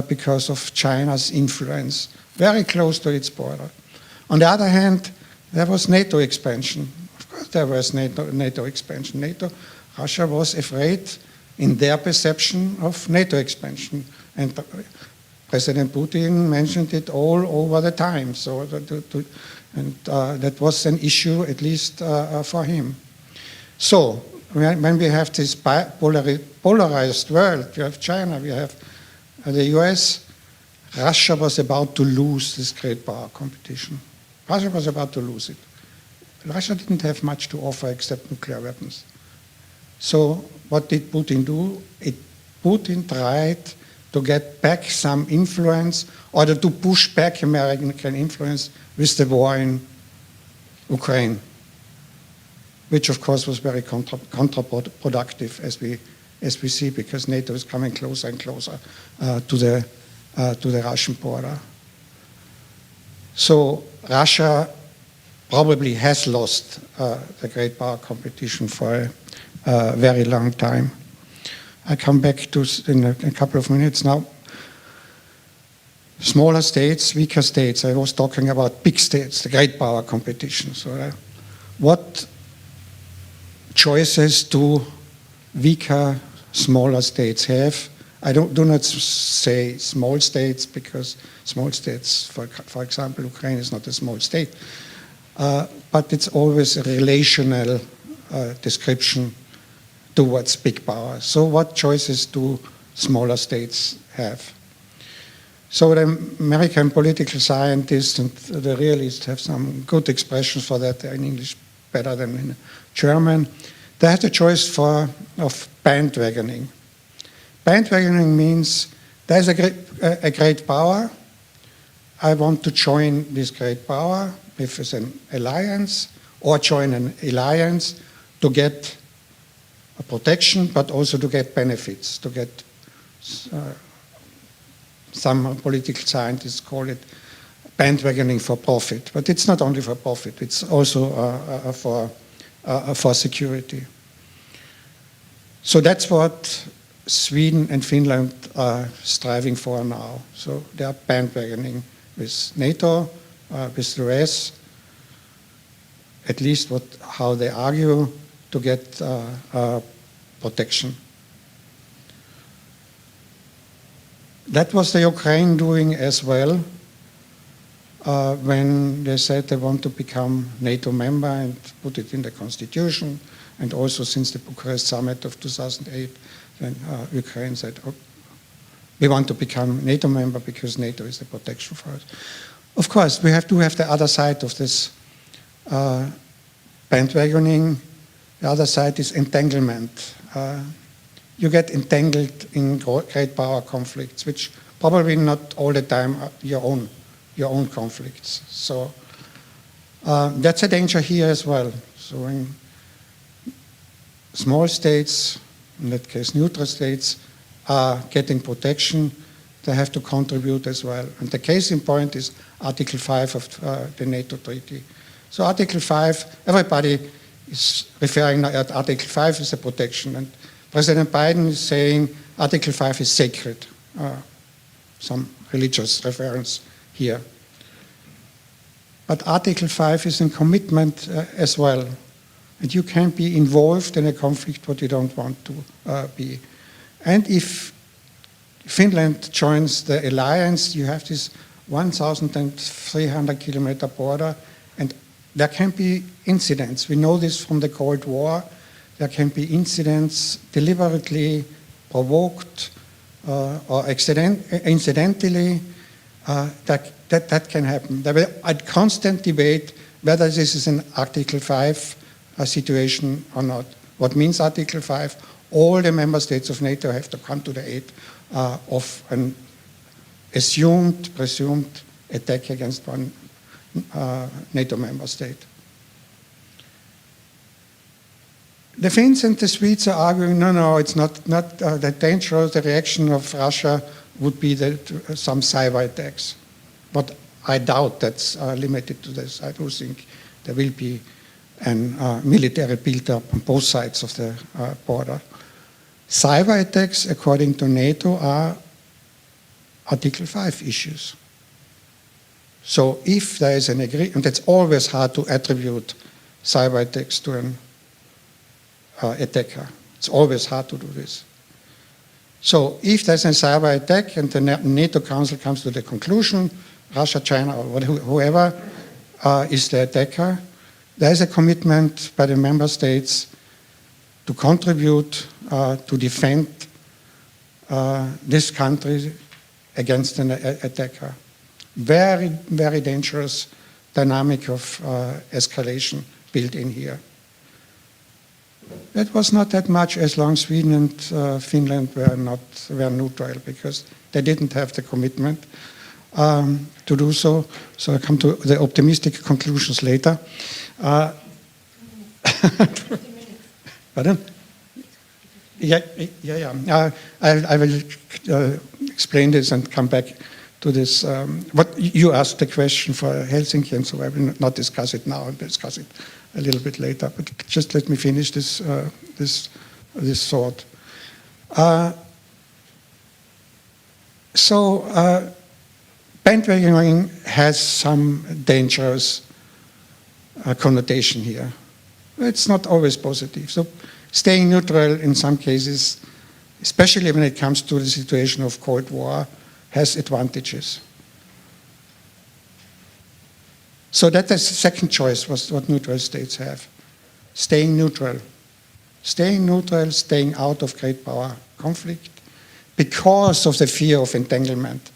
because of China's influence, very close to its border. On the other hand, there was NATO expansion. Of course, there was NATO expansion. Russia was afraid, in their perception, of NATO expansion. And President Putin mentioned it all over the time. So that was an issue, at least for him. So when we have this polarized world, we have China, we have the US, Russia was about to lose this great power competition. Russia was about to lose it. Russia didn't have much to offer except nuclear weapons. So what did Putin do? Putin tried to get back some influence, or to push back American influence with the war in Ukraine, which of course was very counterproductive, as we see, because NATO is coming closer and closer to the Russian border. So Russia probably has lost the great power competition for a very long time. I come back to in a couple of minutes now. Smaller states, weaker states. I was talking about big states, the great power competition. So what choices do weaker, smaller states have? I do not say small states, because small states, for example, Ukraine is not a small state, but it's always a relational description towards big power. So what choices do smaller states have? So the American political scientists and the realists have some good expressions for that in English, better than in German. They have the choice of bandwagoning. Bandwagoning means there's a great power. I want to join this great power with an alliance, or join an alliance to get a protection, but also to get benefits, to get, some political scientists call it bandwagoning for profit. But it's not only for profit, it's also for security. So that's what Sweden and Finland are striving for now. So they are bandwagoning with NATO, with the US, at least how they argue, to get protection. That was the Ukraine doing as well, when they said they want to become NATO member and put it in the constitution, and also since the Bucharest summit of 2008, then Ukraine said, oh, we want to become NATO member because NATO is the protection for us. Of course, we have to have the other side of this bandwagoning. The other side is entanglement. You get entangled in great power conflicts, which probably not all the time are your own conflicts. So that's a danger here as well. So in small states, in that case neutral states, are getting protection, they have to contribute as well. And the case in point is Article 5 of the NATO Treaty. So Article 5, everybody is referring at Article 5 as a protection, and President Biden is saying Article 5 is sacred. Some religious reference here. But Article 5 is a commitment as well. And you can't be involved in a conflict what you don't want to be. And if Finland joins the alliance, you have this 1,300 kilometer border, and there can be incidents. We know this from the Cold War. There can be incidents deliberately provoked or incidentally. That can happen. There will be a constant debate whether this is an Article 5 situation or not. What means Article 5? All the member states of NATO have to come to the aid of an presumed attack against one NATO member state. The Finns and the Swedes are arguing, no, it's not that dangerous. The reaction of Russia would be some cyber attacks. What I doubt that's limited to this. I do think there will be a military build-up on both sides of the border. Cyber attacks, according to NATO, are Article 5 issues. So if there is an agreement, it's always hard to attribute cyber attacks to an attacker. It's always hard to do this. So if there's a cyber attack and the NATO Council comes to the conclusion, Russia, China, or whoever is the attacker, there is a commitment by the member states to contribute to defend this country against an attacker. Very, very dangerous dynamic of escalation built in here. That was not that much as long Sweden and Finland were neutral, because they didn't have the commitment to do so. So I come to the optimistic conclusions later. Pardon? Yeah. I will explain this and come back to this. What you asked the question for Helsinki, and so I will not discuss it now. I will discuss it a little bit later. But just let me finish this thought. Bandwagoning has some dangerous connotation here. It's not always positive. So staying neutral in some cases, especially when it comes to the situation of Cold War, has advantages. So that is the second choice, was what neutral states have. Staying neutral. Staying neutral, staying out of great power conflict because of the fear of entanglement,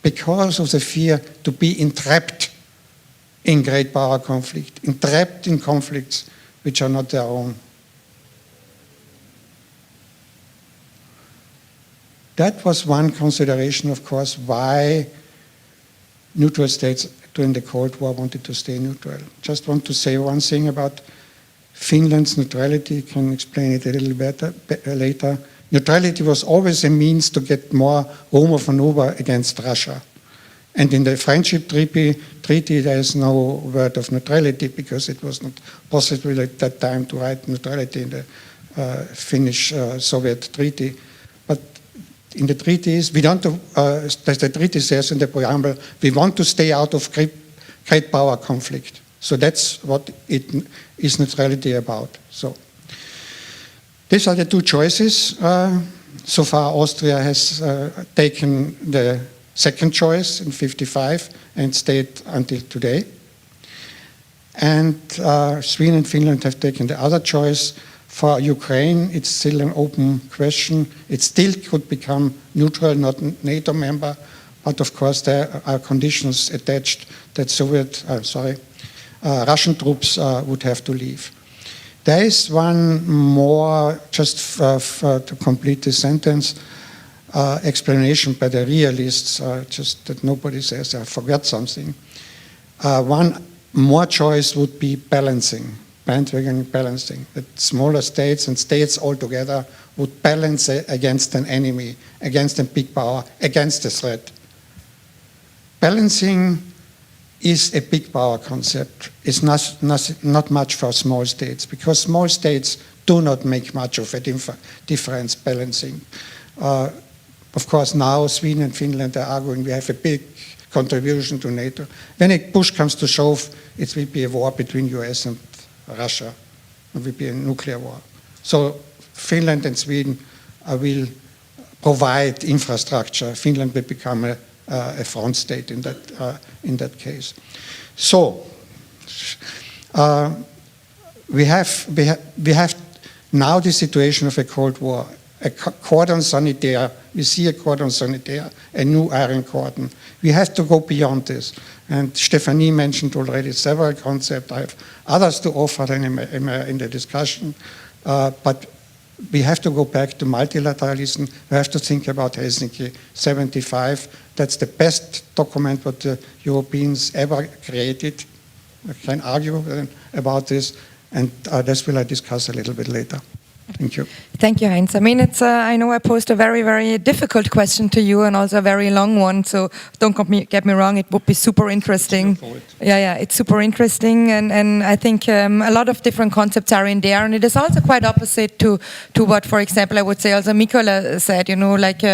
because of the fear to be entrapped in great power conflict, entrapped in conflicts which are not their own. That was one consideration, of course, why neutral states during the Cold War wanted to stay neutral. Just want to say one thing about Finland's neutrality, can explain it a little better later. Neutrality was always a means to get more room of maneuver against Russia. And in the friendship treaty, there is no word of neutrality, because it was not possible at that time to write neutrality in the Finnish-Soviet treaty. But in the treaties, we don't, as the treaty says in the preamble, we want to stay out of great power conflict. So that's what it is neutrality about. So these are the two choices. So far, Austria has taken the second choice in '55 and stayed until today. And Sweden and Finland have taken the other choice. For Ukraine, it's still an open question. It still could become neutral, not NATO member, but of course there are conditions attached that Russian troops would have to leave. There is one more, just to complete the sentence, explanation by the realists, just that nobody says I forgot something. One more choice would be balancing. Bandwagon balancing, that smaller states and states altogether would balance against an enemy, against a big power, against a threat. Balancing is a big power concept. It's not much for small states, because small states do not make much of a difference balancing. Of course, now Sweden and Finland are arguing we have a big contribution to NATO. When a push comes to shove, it will be a war between US and Russia. It will be a nuclear war. So Finland and Sweden will provide infrastructure. Finland will become a front state in that case. So we have now the situation of a Cold War, a cordon sanitaire. We see a cordon sanitaire, a new iron cordon. We have to go beyond this. And Stephanie mentioned already several concepts. I have others to offer in the discussion. But we have to go back to multilateralism. We have to think about Helsinki 75. That's the best document what the Europeans ever created. I can argue about this, and this will I discuss a little bit later. Thank you. Thank you, Heinz. I mean, it's. I know I posed a very, very difficult question to you, and also a very long one. So don't get me wrong; it would be super interesting. Yeah, it's super interesting, and I think a lot of different concepts are in there, and it is also quite opposite to what, for example, I would say also MYKOLA said. You know, like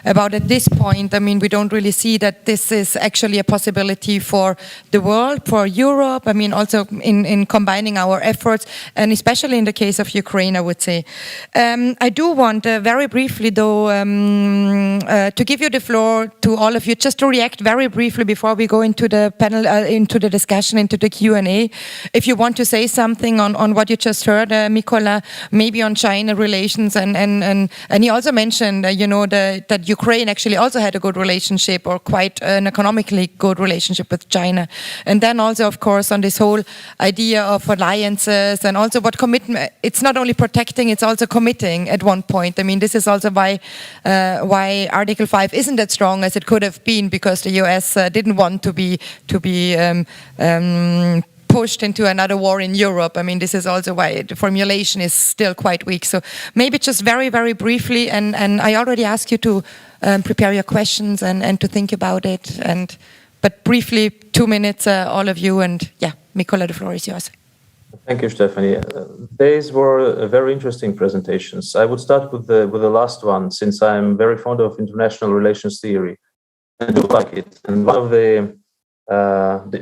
about at this point, I mean, we don't really see that this is actually a possibility for the world, for Europe. I mean, also in combining our efforts, and especially in the case of Ukraine, I would say. I do want very briefly, though, to give you the floor to all of you, just to react very briefly before we go into the panel, into the discussion, into the Q&A. If you want to say something on what you just heard, MYKOLA, maybe on China relations, and he also mentioned, you know, that Ukraine actually also had a good relationship, or quite an economically good relationship with China. And then also, of course, on this whole idea of alliances, and also what commitment, it's not only protecting, it's also committing at one point. I mean, this is also why Article 5 isn't that strong as it could have been, because the US didn't want to be pushed into another war in Europe. I mean, this is also why the formulation is still quite weak. So maybe just very, very briefly, and I already asked you to prepare your questions and to think about it. But briefly, 2 minutes, all of you, and yeah, MYKOLA, the floor is yours. Thank you, Stephanie. These were very interesting presentations. I would start with the last one, since I'm very fond of international relations theory and do like it. And one of the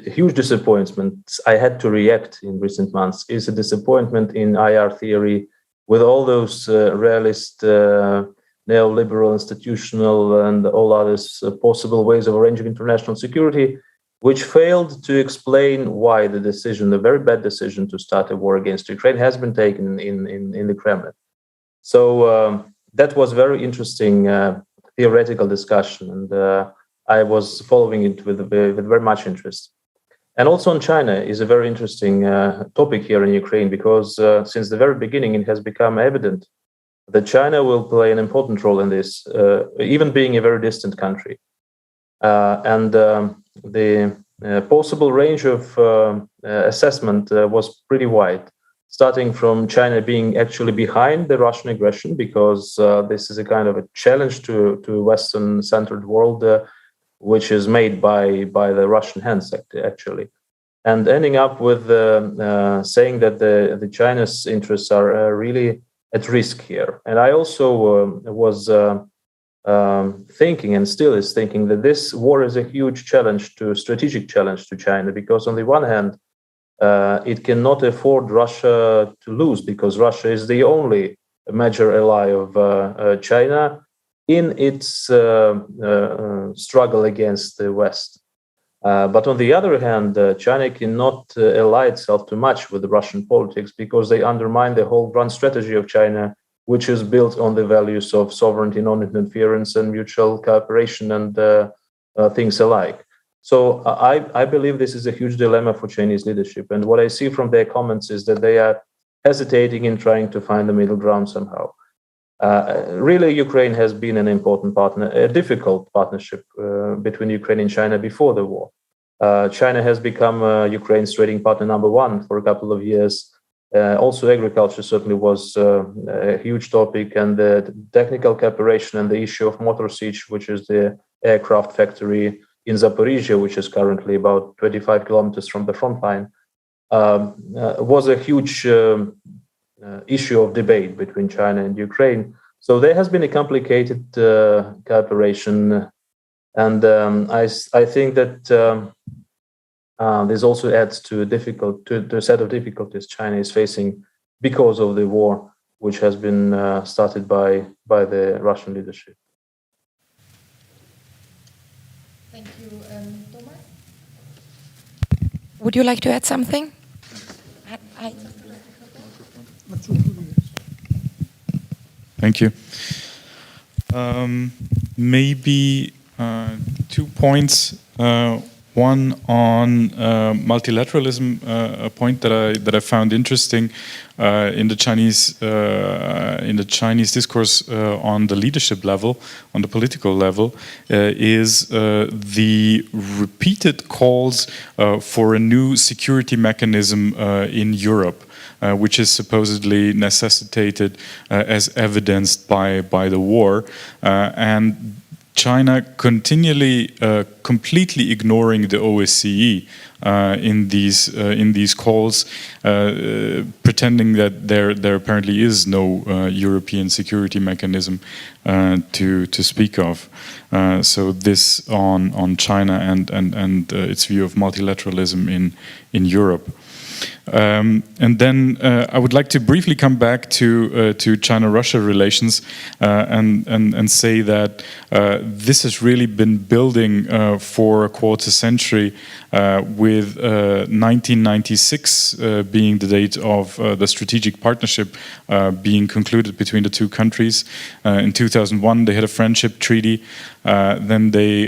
huge disappointments I had to react in recent months is a disappointment in IR theory, with all those realist, neoliberal, institutional, and all others possible ways of arranging international security, which failed to explain why the decision, the very bad decision to start a war against Ukraine, has been taken in the Kremlin. So that was very interesting theoretical discussion, and I was following it with very much interest. And also on China is a very interesting topic here in Ukraine, because since the very beginning it has become evident that China will play an important role in this, even being a very distant country. The possible range of assessment was pretty wide, starting from China being actually behind the Russian aggression, because this is a kind of a challenge to Western-centered world, which is made by the Russian hands, actually. And ending up with saying that the China's interests are really at risk here. And I also was thinking, and still is thinking, that this war is a huge strategic challenge to China, because on the one hand, it cannot afford Russia to lose, because Russia is the only major ally of China in its struggle against the West. But on the other hand, China cannot ally itself too much with the Russian politics, because they undermine the whole grand strategy of China, which is built on the values of sovereignty, non-interference, and mutual cooperation, and things alike. So I believe this is a huge dilemma for Chinese leadership. And what I see from their comments is that they are hesitating in trying to find the middle ground somehow. Really, Ukraine has been an important partner, a difficult partnership between Ukraine and China before the war. China has become Ukraine's trading partner #1 for a couple of years. Also, agriculture certainly was a huge topic, and the technical cooperation and the issue of Motor Siege, which is the aircraft factory in Zaporizhia, which is currently about 25 kilometers from the front line, was a huge issue of debate between China and Ukraine. So there has been a complicated cooperation, and I think that this also adds to a set of difficulties China is facing because of the war, which has been started by the Russian leadership. Thank you, Thomas. Would you like to add something? Thank you. Maybe 2 points. One on multilateralism, a point that I found interesting in the Chinese discourse on the leadership level, on the political level, is the repeated calls for a new security mechanism in Europe. which is supposedly necessitated as evidenced by the war, and China continually completely ignoring the OSCE in these calls, pretending that there apparently is no European security mechanism to speak of. So this on China and its view of multilateralism in Europe. And then I would like to briefly come back to China-Russia relations and say that this has really been building for a quarter century, with 1996 being the date of the strategic partnership being concluded between the two countries. In 2001 they had a friendship treaty, then they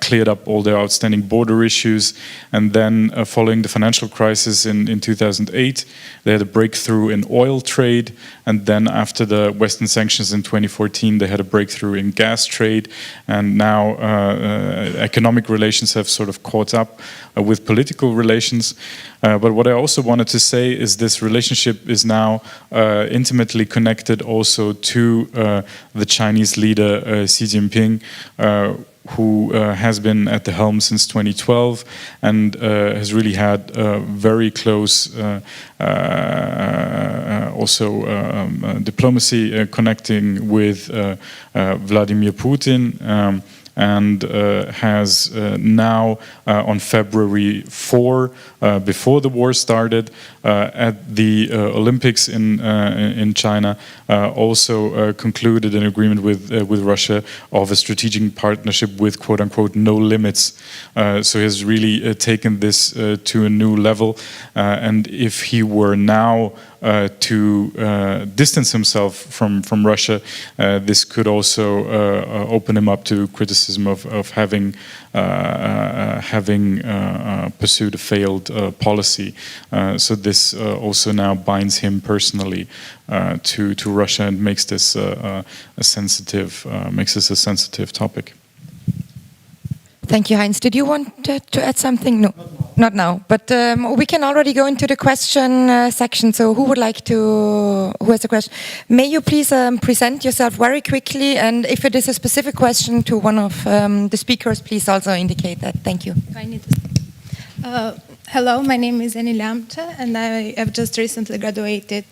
cleared up all their outstanding border issues, and then following the financial crisis in 2008 they had a breakthrough in oil trade, and then after the Western sanctions in 2014 they had a breakthrough in gas trade, and now economic relations have sort of caught up with political relations. But what I also wanted to say is this relationship is now intimately connected also to the Chinese leader Xi Jinping, who has been at the helm since 2012 and has really had very close diplomacy connecting with Vladimir Putin, and has now on February 4, before the war started, at the Olympics in China, also concluded an agreement with Russia of a strategic partnership with quote-unquote no limits. So he has really taken this to a new level, and if he were now to distance himself from Russia, this could also open him up to criticism of having pursued a failed policy. So this also now binds him personally to Russia and makes this a sensitive topic. Thank you, Heinz. Did you want to add something? No, not now. But we can already go into the question section. So who has a question? May you please present yourself very quickly, and if it is a specific question to one of the speakers, please also indicate that. Thank you. Hello, my name is Eni Lamte, and I have just recently graduated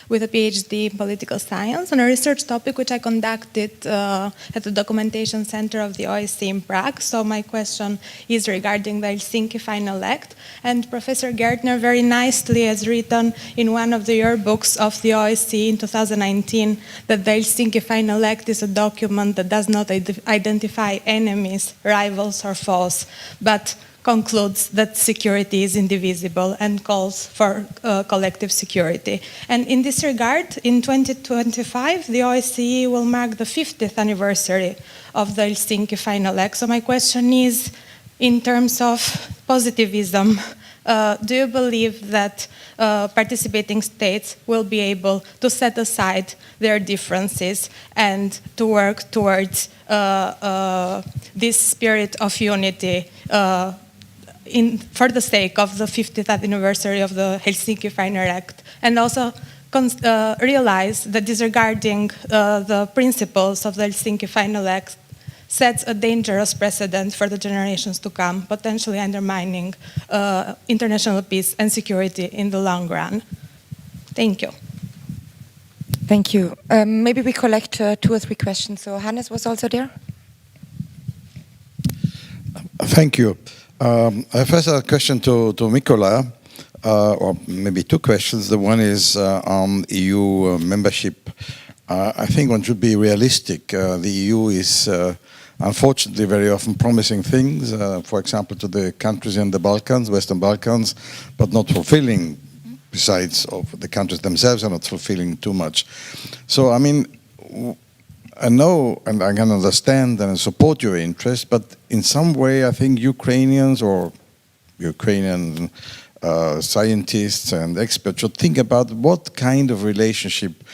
with a PhD in political science on a research topic which I conducted at the Documentation Center of the OSCE in Prague. So my question is regarding the Helsinki Final Act. And Professor GÄRTNER very nicely has written in one of the yearbooks of the OSCE in 2019 that the Helsinki Final Act is a document that does not identify enemies, rivals or foes, but concludes that security is indivisible and calls for collective security. And in this regard, in 2025, the OSCE will mark the 50th anniversary of the Helsinki Final Act. So my question is, in terms of positivism, do you believe that participating states will be able to set aside their differences and to work towards this spirit of unity for the sake of the 50th anniversary of the Helsinki Final Act, and also realize that disregarding the principles of the Helsinki Final Act sets a dangerous precedent for the generations to come, potentially undermining international peace and security in the long run? Thank you. Thank you. Maybe we collect 2 or 3 questions. So Hannes was also there. Thank you. I first have a question to MYKOLA, or maybe 2 questions. The one is on EU membership. I think one should be realistic. The EU is unfortunately very often promising things, for example, to the countries in the Balkans, Western Balkans, but not fulfilling, besides of the countries themselves are not fulfilling too much. So, I mean, I know and I can understand and support your interest, but in some way I think Ukrainians or Ukrainian scientists and experts should think about what kind of relationship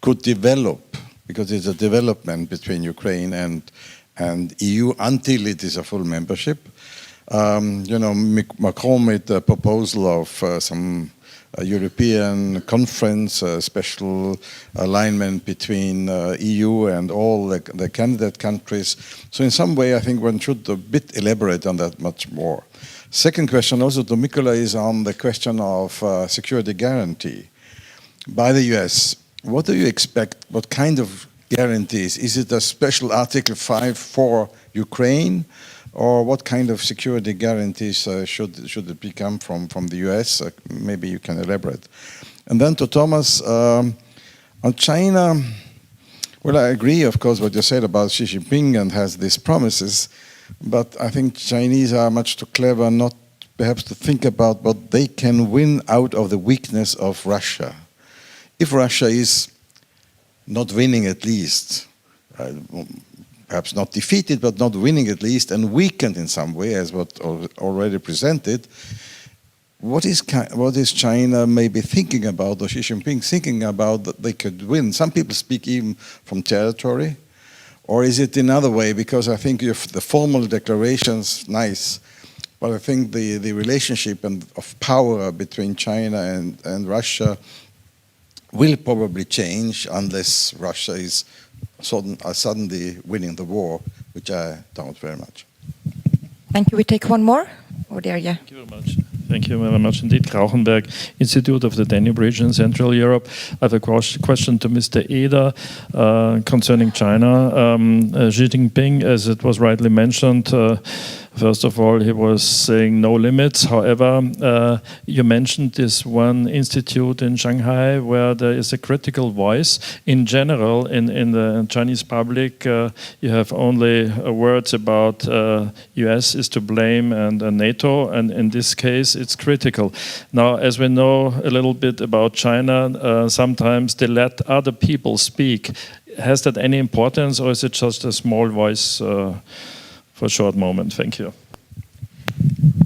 could develop, because it's a development between Ukraine and EU until it is a full membership. You know, Macron made a proposal of some European conference, a special alignment between EU and all the candidate countries. So in some way, I think one should a bit elaborate on that much more. Second question also to MYKOLA is on the question of security guarantee by the US. What do you expect? What kind of guarantees? Is it a special Article 5 for Ukraine? Or what kind of security guarantees should it become from the US? Maybe you can elaborate. And then to Thomas, on China, well, I agree, of course, what you said about Xi Jinping and has these promises, but I think Chinese are much too clever not perhaps to think about what they can win out of the weakness of Russia. If Russia is not winning at least, perhaps not defeated, but not winning at least, and weakened in some way, as what already presented, what is China maybe thinking about, or Xi Jinping thinking about, that they could win? Some people speak even from territory, or is it another way? Because I think the formal declarations, nice, but I think the relationship of power between China and Russia will probably change unless Russia is suddenly winning the war, which I doubt very much. Thank you. We take one more. Oh, there, yeah. Thank you very much. Thank you very much indeed. Krauchenberg, Institute of the Danube Region, Central Europe. I have a question to Mr. Eder concerning China. Xi Jinping, as it was rightly mentioned, first of all, he was saying no limits. However, you mentioned this one institute in Shanghai where there is a critical voice. In general, in the Chinese public, you have only words about US is to blame and NATO, and in this case, it's critical. Now, as we know a little bit about China, sometimes they let other people speak. Has that any importance, or is it just a small voice for a short moment? Thank you.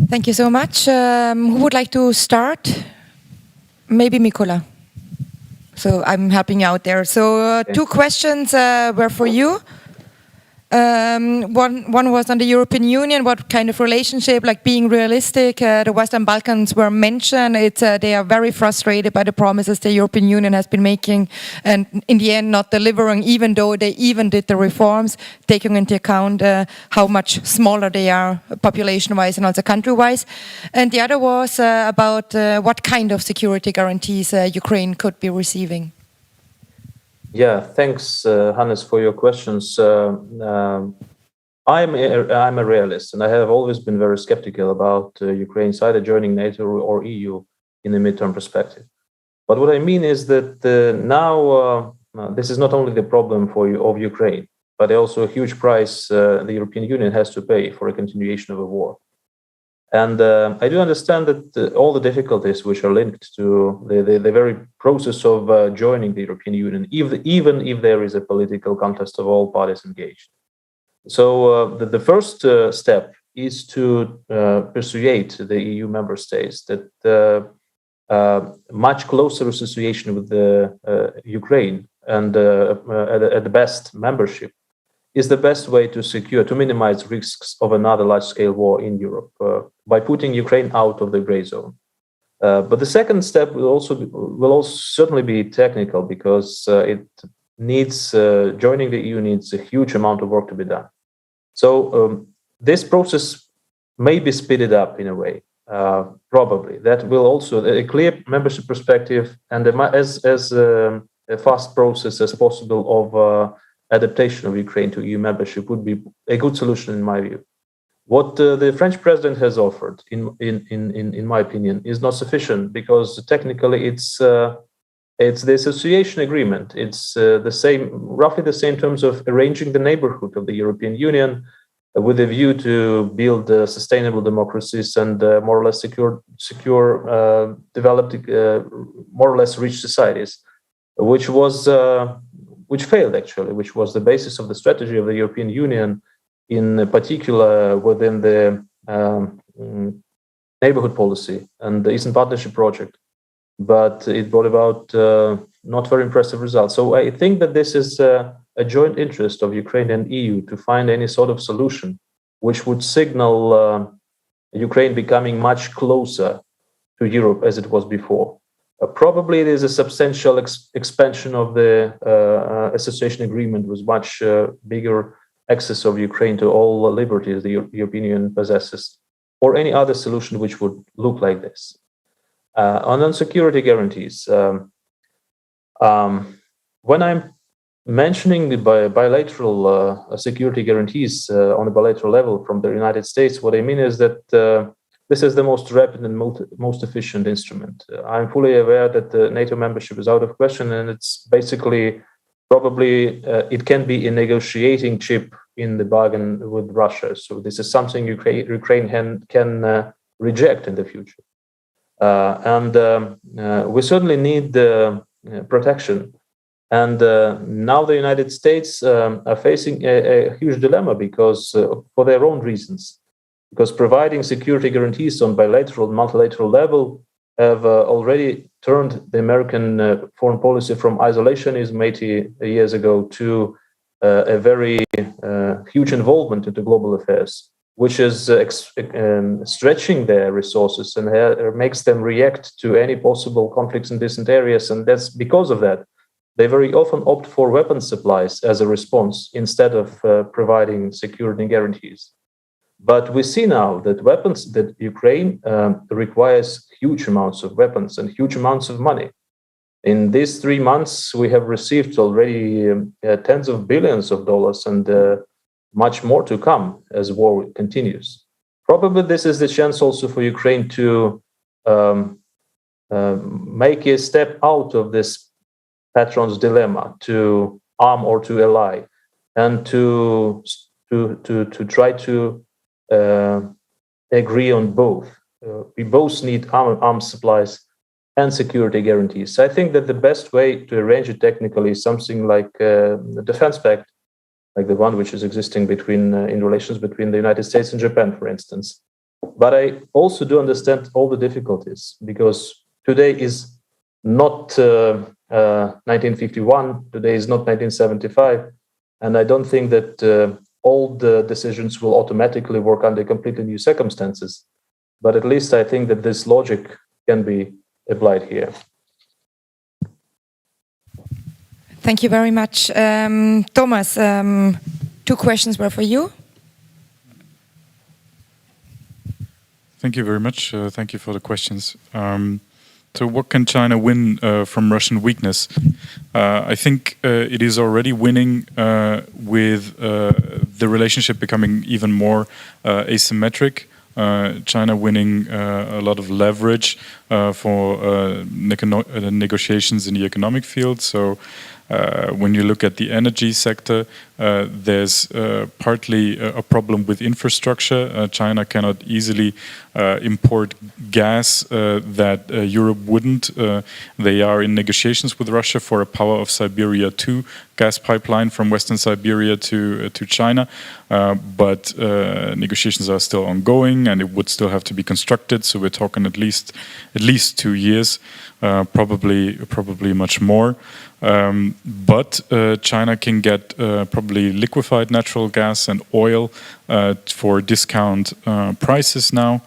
Thank you so much. Who would like to start? Maybe MYKOLA. So I'm helping you out there. So two questions were for you. One was on the European Union, what kind of relationship, like being realistic. The Western Balkans were mentioned. They are very frustrated by the promises the European Union has been making and in the end not delivering, even though they even did the reforms, taking into account how much smaller they are population-wise and also country-wise. And the other was about what kind of security guarantees Ukraine could be receiving. Yeah, thanks, Hannes, for your questions. I'm a realist, and I have always been very skeptical about Ukraine's either joining NATO or EU in the midterm perspective. But what I mean is that now this is not only the problem of Ukraine, but also a huge price the European Union has to pay for a continuation of a war. And I do understand that all the difficulties which are linked to the very process of joining the European Union, even if there is a political contest of all parties engaged. So the first step is to persuade the EU member states that much closer association with the Ukraine and at the best membership is the best way to minimize risks of another large-scale war in Europe by putting Ukraine out of the gray zone. But the second step will also certainly be technical, because it needs joining the EU needs a huge amount of work to be done. So this process may be speeded up in a way, probably. That will also a clear membership perspective and as a fast process as possible of adaptation of Ukraine to EU membership would be a good solution in my view. What the French president has offered, in my opinion, is not sufficient, because technically it's the association agreement. It's roughly the same terms of arranging the neighborhood of the European Union with a view to build sustainable democracies and more or less secure, developed, more or less rich societies, which failed actually, which was the basis of the strategy of the European Union, in particular within the neighborhood policy and the Eastern Partnership project. But it brought about not very impressive results. So I think that this is a joint interest of Ukraine and EU to find any sort of solution which would signal Ukraine becoming much closer to Europe as it was before. Probably it is a substantial expansion of the association agreement with much bigger access of Ukraine to all liberties the European Union possesses, or any other solution which would look like this. On security guarantees, when I'm mentioning the bilateral security guarantees on a bilateral level from the United States, what I mean is that this is the most rapid and most efficient instrument. I'm fully aware that the NATO membership is out of question, and it's basically probably it can be a negotiating chip in the bargain with Russia. So this is something Ukraine can reject in the future. And we certainly need protection. And now the United States are facing a huge dilemma because for their own reasons. Because providing security guarantees on bilateral, multilateral level have already turned the American foreign policy from isolationism 80 years ago to a very huge involvement into global affairs, which is stretching their resources and makes them react to any possible conflicts in distant areas. And that's because of that. They very often opt for weapons supplies as a response instead of providing security guarantees. But we see now that Ukraine requires huge amounts of weapons and huge amounts of money. In these 3 months, we have received already tens of billions of dollars and much more to come as war continues. Probably this is the chance also for Ukraine to make a step out of this patron's dilemma, to arm or to ally, and to try to agree on both. We both need arms supplies and security guarantees. I think that the best way to arrange it technically is something like the defense pact, like the one which is existing in relations between the United States and Japan, for instance. But I also do understand all the difficulties, because today is not 1951, today is not 1975, and I don't think that all the decisions will automatically work under completely new circumstances. But at least I think that this logic can be applied here. Thank you very much. Thomas, 2 questions were for you. Thank you very much. Thank you for the questions. So what can China win from Russian weakness? I think it is already winning with the relationship becoming even more asymmetric. China winning a lot of leverage for negotiations in the economic field. So when you look at the energy sector, there's partly a problem with infrastructure. China cannot easily import gas that Europe wouldn't. They are in negotiations with Russia for a Power of Siberia 2 gas pipeline from Western Siberia to China, but negotiations are still ongoing, and it would still have to be constructed. So we're talking at least 2 years, probably much more. But China can get probably liquefied natural gas and oil for discount prices now.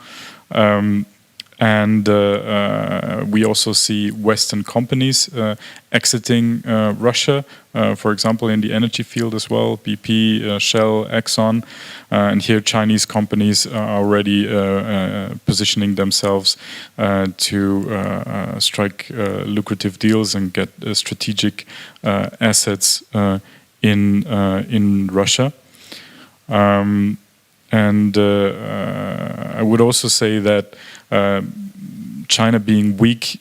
And we also see Western companies exiting Russia, for example, in the energy field as well, BP, Shell, Exxon. And here Chinese companies are already positioning themselves to strike lucrative deals and get strategic assets in Russia. And I would also say that China being weak,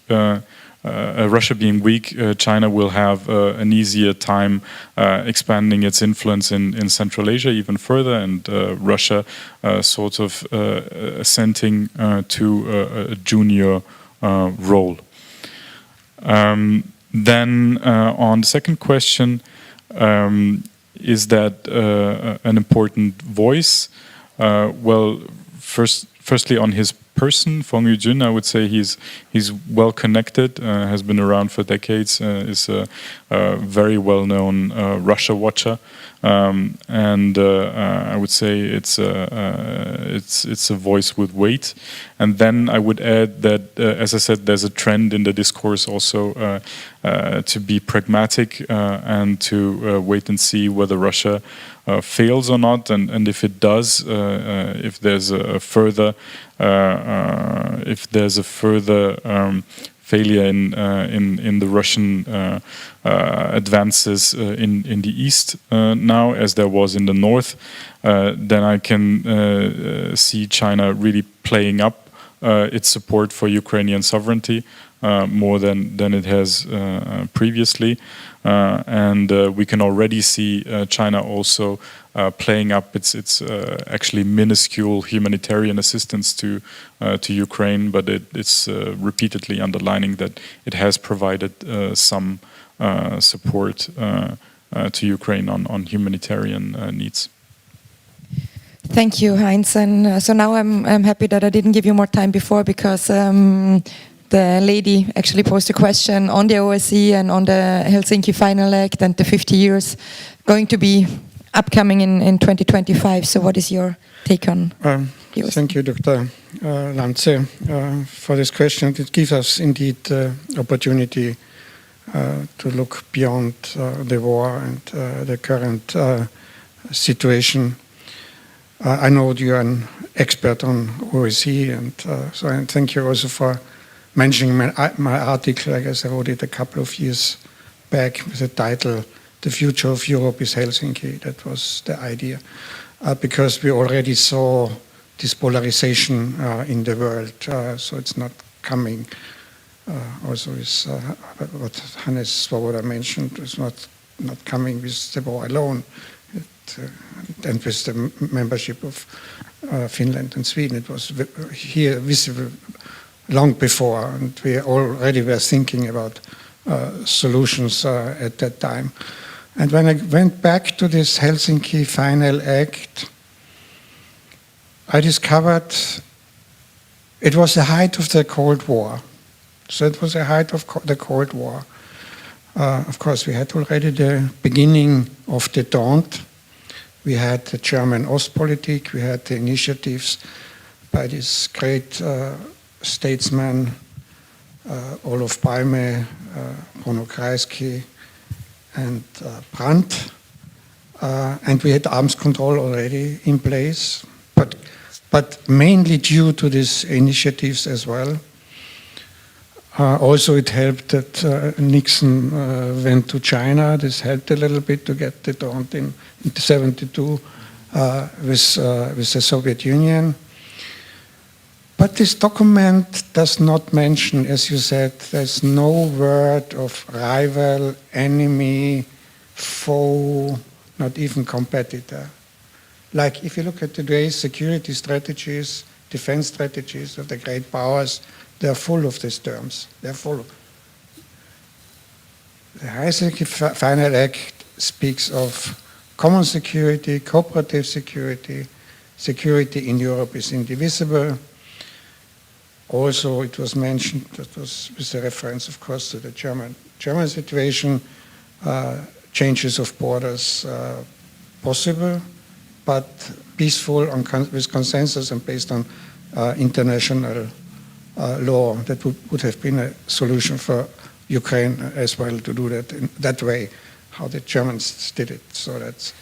Russia being weak, China will have an easier time expanding its influence in Central Asia even further, and Russia sort of assenting to a junior role. Then on the second question, is that an important voice? Well, firstly on his person, Fong Yujun, I would say he's well connected, has been around for decades, is a very well-known Russia watcher, and I would say it's a voice with weight. And then I would add that, as I said, there's a trend in the discourse also to be pragmatic and to wait and see whether Russia fails or not, and if it does, if there's a further failure in the Russian advances in the east now, as there was in the north, then I can see China really playing up its support for Ukrainian sovereignty more than it has previously. And we can already see China also playing up its actually minuscule humanitarian assistance to Ukraine, but it's repeatedly underlining that it has provided some support to Ukraine on humanitarian needs. Thank you, Heinz. And so now I'm happy that I didn't give you more time before, because the lady actually posed a question on the OSCE and on the Helsinki Final Act and the 50 years going to be upcoming in 2025. So what is your take on the OSCE? Thank you, Dr. Lanze, for this question. It gives us indeed the opportunity to look beyond the war and the current situation. I know you are an expert on OSCE, and thank you also for mentioning my article. I guess I wrote it a couple of years back with the title, "The Future of Europe is Helsinki." That was the idea, because we already saw this polarization in the world, so it's not coming. Also, is what Hannes SWOBODA mentioned, is not coming with the war alone. And with the membership of Finland and Sweden, it was here visible long before, and we already were thinking about solutions at that time. And when I went back to this Helsinki Final Act, I discovered it was the height of the Cold War. So it was the height of the Cold War. Of course, we had already the beginning of the Daunt. We had the German Ostpolitik, we had the initiatives by this great statesman, Olof Palme, Bruno Kreisky, and Brandt. And we had arms control already in place, but mainly due to these initiatives as well. Also, it helped that Nixon went to China. This helped a little bit to get the Daunt in 1972 with the Soviet Union. But this document does not mention, as you said, there's no word of rival, enemy, foe, not even competitor. Like if you look at today's security strategies, defense strategies of the great powers, they're full of these terms. They're full. The Helsinki Final Act speaks of common security, cooperative security. Security in Europe is indivisible. Also, it was mentioned, that was with the reference, of course, to the German situation, changes of borders possible, but peaceful with consensus and based on international law. That would have been a solution for Ukraine as well, to do that in that way, how the Germans did it. So that's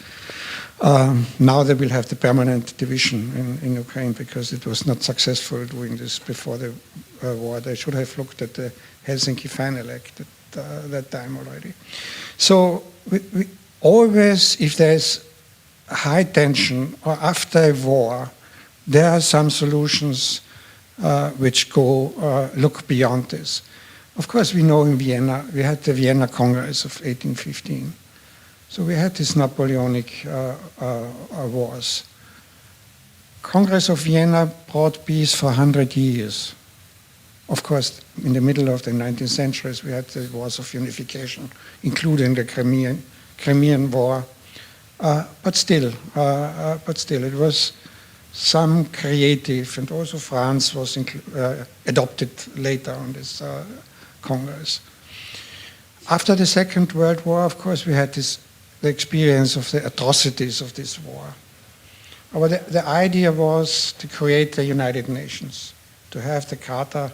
now they will have the permanent division in Ukraine because it was not successful doing this before the war. They should have looked at the Helsinki Final Act at that time already. So we always, if there's high tension or after a war, there are some solutions which go look beyond this. Of course, we know in Vienna, we had the Vienna Congress of 1815. So we had these Napoleonic wars. Congress of Vienna brought peace for 100 years. Of course, in the middle of the 19th century, we had the wars of unification, including the Crimean War. But still, it was some creative, and also France was adopted later on this Congress. After the Second World War, of course, we had the experience of the atrocities of this war. The idea was to create the United Nations, to have the Charter,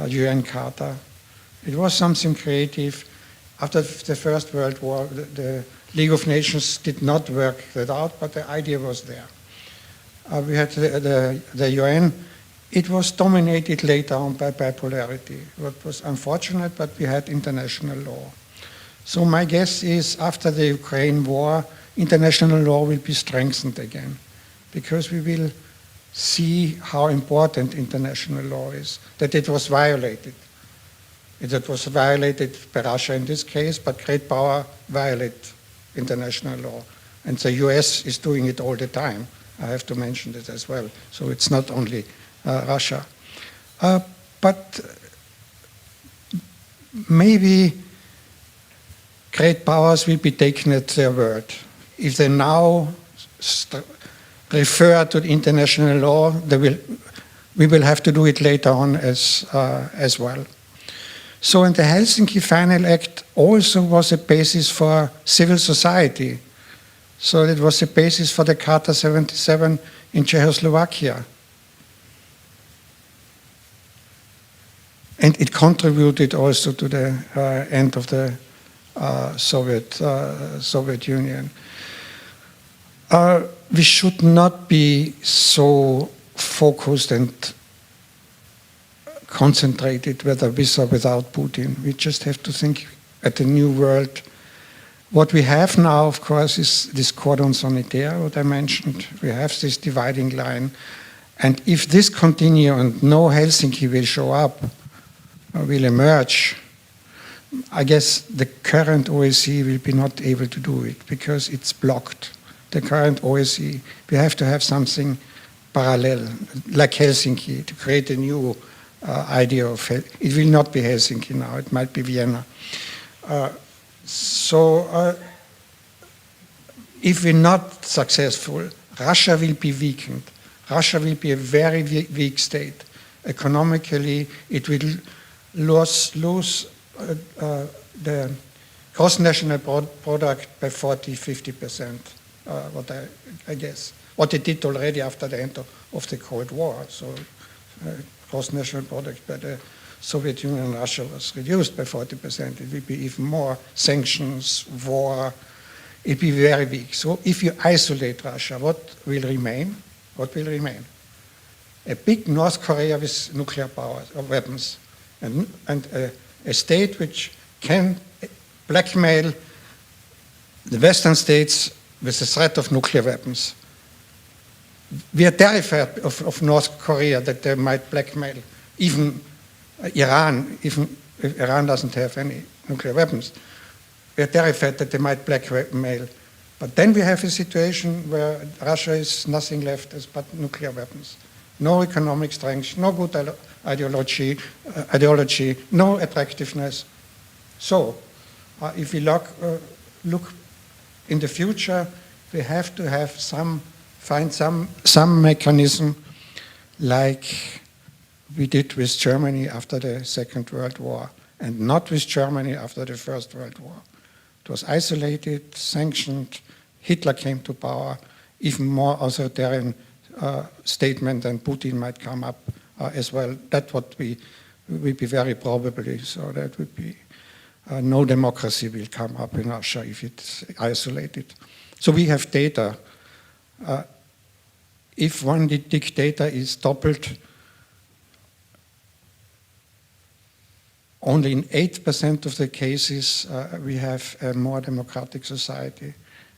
UN Charter. It was something creative. After the First World War, the League of Nations did not work that out, but the idea was there. We had the UN. It was dominated later on by bipolarity, what was unfortunate, but we had international law. So my guess is after the Ukraine war, international law will be strengthened again, because we will see how important international law is, that it was violated. It was violated by Russia in this case, but great power violate international law. And the US is doing it all the time. I have to mention this as well. So it's not only Russia. But maybe great powers will be taken at their word. If they now refer to the international law, we will have to do it later on as well. So in the Helsinki Final Act also was a basis for civil society. So it was a basis for the Charter 77 in Czechoslovakia. And it contributed also to the end of the Soviet Union. We should not be so focused and concentrated whether with or without Putin. We just have to think at the new world. What we have now, of course, is this cordon sanitaire, what I mentioned. We have this dividing line. And if this continues and no Helsinki will show up, or will emerge, I guess the current OSCE will be not able to do it because it's blocked. The current OSCE, we have to have something parallel, like Helsinki, to create a new idea of it. It will not be Helsinki now, it might be Vienna. If we're not successful, Russia will be weakened. Russia will be a very weak state. Economically, it will lose the gross national product by 40–50%, what I guess. What it did already after the end of the Cold War. So gross national product by the Soviet Union and Russia was reduced by 40%. It will be even more. Sanctions, war, it will be very weak. So if you isolate Russia, what will remain? What will remain? A big North Korea with nuclear power or weapons, and a state which can blackmail the Western states with the threat of nuclear weapons. We are terrified of North Korea that they might blackmail even Iran, even if Iran doesn't have any nuclear weapons. We are terrified that they might blackmail. But then we have a situation where Russia is nothing left but nuclear weapons. No economic strength, no good ideology, no attractiveness. So, if we look in the future, we have to have find some mechanism like we did with Germany after the Second World War, and not with Germany after the First World War. It was isolated, sanctioned, Hitler came to power, even more authoritarian statement, and Putin might come up as well. That would be very probably, so that would be no democracy will come up in Russia if it's isolated. So we have data. If one dictator is toppled, only in 8% of the cases we have a more democratic society.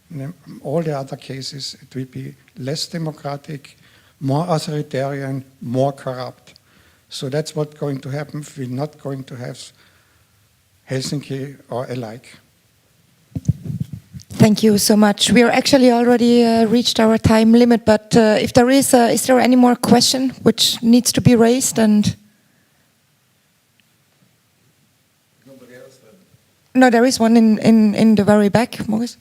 In all the other cases, it will be less democratic, more authoritarian, more corrupt. So that's what's going to happen if we're not going to have Helsinki or alike. Thank you so much. We are actually already reached our time limit, but if there is there any more question which needs to be raised? And no, there is one in the very back, Maurice.